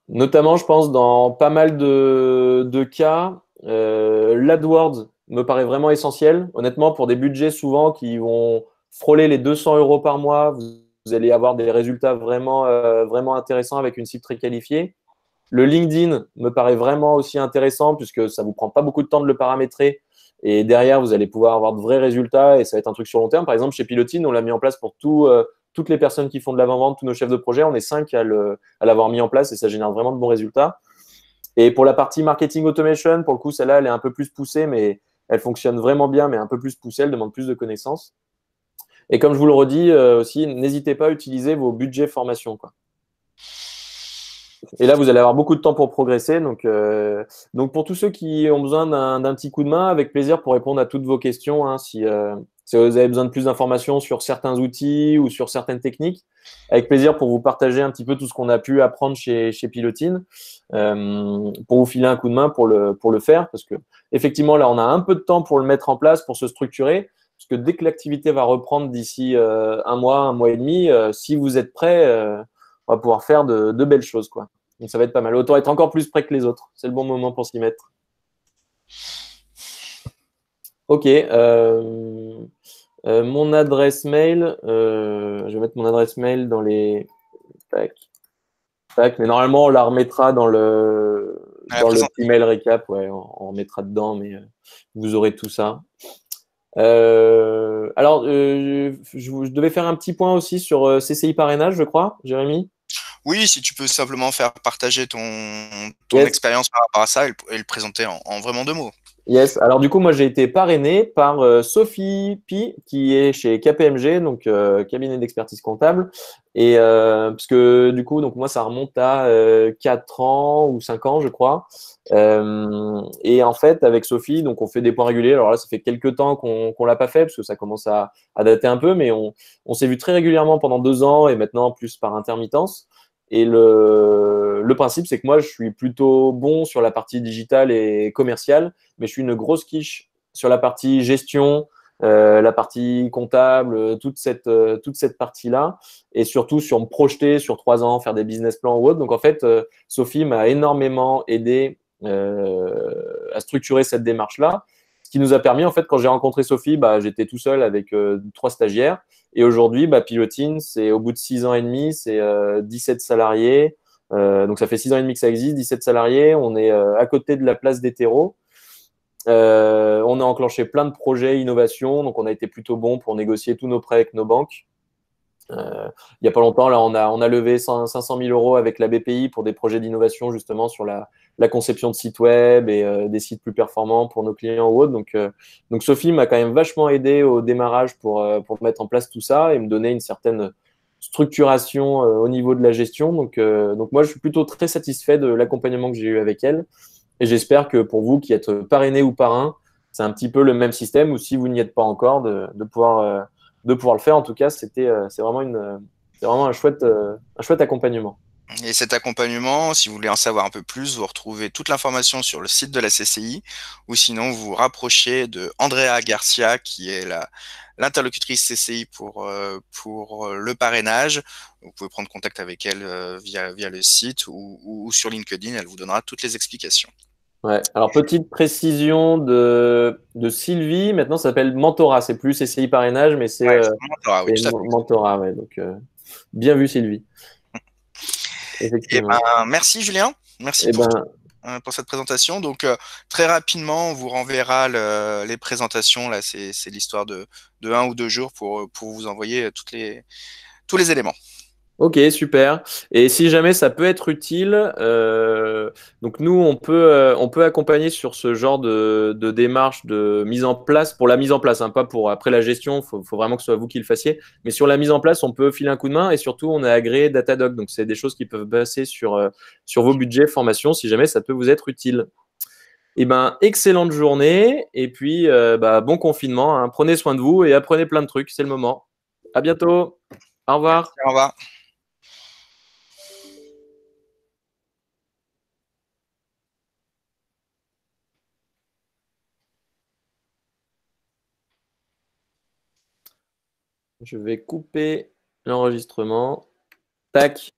Notamment, je pense, dans pas mal de cas, l'AdWords me paraît vraiment essentiel. Honnêtement, pour des budgets souvent qui vont frôler les 200 euros par mois, vous allez avoir des résultats vraiment, vraiment intéressants avec une cible très qualifiée. Le LinkedIn me paraît vraiment aussi intéressant puisque ça ne vous prend pas beaucoup de temps de le paramétrer. Et derrière, vous allez pouvoir avoir de vrais résultats et ça va être un truc sur long terme. Par exemple, chez Pilotine, on l'a mis en place pour toutes les personnes qui font de l'avant-vente, tous nos chefs de projet. On est 5 à l'avoir mis en place et ça génère vraiment de bons résultats. Et pour la partie marketing automation, pour le coup, celle-là, elle est un peu plus poussée, mais elle fonctionne vraiment bien, mais un peu plus poussée. Elle demande plus de connaissances. Et comme je vous le redis aussi, n'hésitez pas à utiliser vos budgets formation, quoi. Et là, vous allez avoir beaucoup de temps pour progresser. Donc pour tous ceux qui ont besoin d'un petit coup de main, avec plaisir pour répondre à toutes vos questions, hein, si vous avez besoin de plus d'informations sur certains outils ou sur certaines techniques, avec plaisir pour vous partager un petit peu tout ce qu'on a pu apprendre chez Pilotine, pour vous filer un coup de main pour le faire. Parce que effectivement, là, on a un peu de temps pour le mettre en place, pour se structurer. Parce que dès que l'activité va reprendre d'ici un mois et demi, si vous êtes prêts, on va pouvoir faire de belles choses, quoi. Donc ça va être pas mal. Autant être encore plus près que les autres. C'est le bon moment pour s'y mettre. Ok. Mon adresse mail, je vais mettre mon adresse mail dans les. Tac. Tac. Mais normalement, on la remettra dans le petit mail récap. Ouais, on remettra dedans, mais vous aurez tout ça. Alors, je devais faire un petit point aussi sur CCI parrainage, je crois, Jérémy. Oui, si tu peux simplement faire partager ton Yes. expérience par rapport à ça et le présenter en vraiment 2 mots. Yes. Alors du coup, moi j'ai été parrainé par Sophie Pi, qui est chez KPMG, donc cabinet d'expertise comptable. Et parce que du coup, donc moi ça remonte à 4 ans ou 5 ans, je crois. Et en fait, avec Sophie, donc on fait des points réguliers. Alors là, ça fait quelques temps qu'on l'a pas fait parce que ça commence à dater un peu, mais on s'est vu très régulièrement pendant 2 ans et maintenant plus par intermittence. Et le principe, c'est que moi, je suis plutôt bon sur la partie digitale et commerciale, mais je suis une grosse quiche sur la partie gestion, la partie comptable, toute cette partie-là, et surtout sur me projeter sur 3 ans, faire des business plans ou autre. Donc en fait, Sophie m'a énormément aidé à structurer cette démarche-là, ce qui nous a permis, en fait, quand j'ai rencontré Sophie, bah, j'étais tout seul avec 3 stagiaires. Et aujourd'hui, bah, Pilotine, c'est au bout de 6 ans et demi, c'est 17 salariés. Donc ça fait 6 ans et demi que ça existe, 17 salariés. On est à côté de la place des terreaux. On a enclenché plein de projets innovation, donc on a été plutôt bon pour négocier tous nos prêts avec nos banques. Il n'y a pas longtemps, là, on a levé 500 000 euros avec la BPI pour des projets d'innovation justement sur la conception de sites web et des sites plus performants pour nos clients ou autres. Donc Sophie m'a quand même vachement aidé au démarrage pour mettre en place tout ça et me donner une certaine structuration au niveau de la gestion. Donc moi, je suis plutôt très satisfait de l'accompagnement que j'ai eu avec elle. Et j'espère que pour vous qui êtes parrainé ou parrain, c'est un petit peu le même système, ou si vous n'y êtes pas encore, de pouvoir le faire. En tout cas, c'est vraiment un chouette accompagnement. Et cet accompagnement, si vous voulez en savoir un peu plus, vous retrouvez toute l'information sur le site de la CCI, ou sinon vous vous rapprochez de Andrea Garcia, qui est l'interlocutrice CCI pour le parrainage. Vous pouvez prendre contact avec elle via le site ou sur LinkedIn, elle vous donnera toutes les explications. Ouais. Alors, petite précision de Sylvie, maintenant ça s'appelle Mentora, c'est plus CCI parrainage, mais c'est Mentora, oui, tout à fait. Mentora. Ouais. Donc, bien vu, Sylvie. Eh Effectivement. ben, merci Julien, merci Eh ben, pour cette présentation. Donc très rapidement, on vous renverra les présentations. Là, c'est l'histoire de 1 ou 2 jours pour vous envoyer tous les éléments. ok, super. Et si jamais ça peut être utile, donc nous, on peut accompagner sur ce genre de démarche de mise en place, pour la mise en place, hein, pas pour après la gestion, faut vraiment que ce soit vous qui le fassiez. Mais sur la mise en place, on peut filer un coup de main et surtout, on est agréé Datadog. Donc, c'est des choses qui peuvent passer sur vos budgets formation si jamais ça peut vous être utile. Eh ben, excellente journée et puis bah, bon confinement, hein. Prenez soin de vous et apprenez plein de trucs, c'est le moment. À bientôt. Au revoir. Merci, au revoir. Je vais couper l'enregistrement. Tac.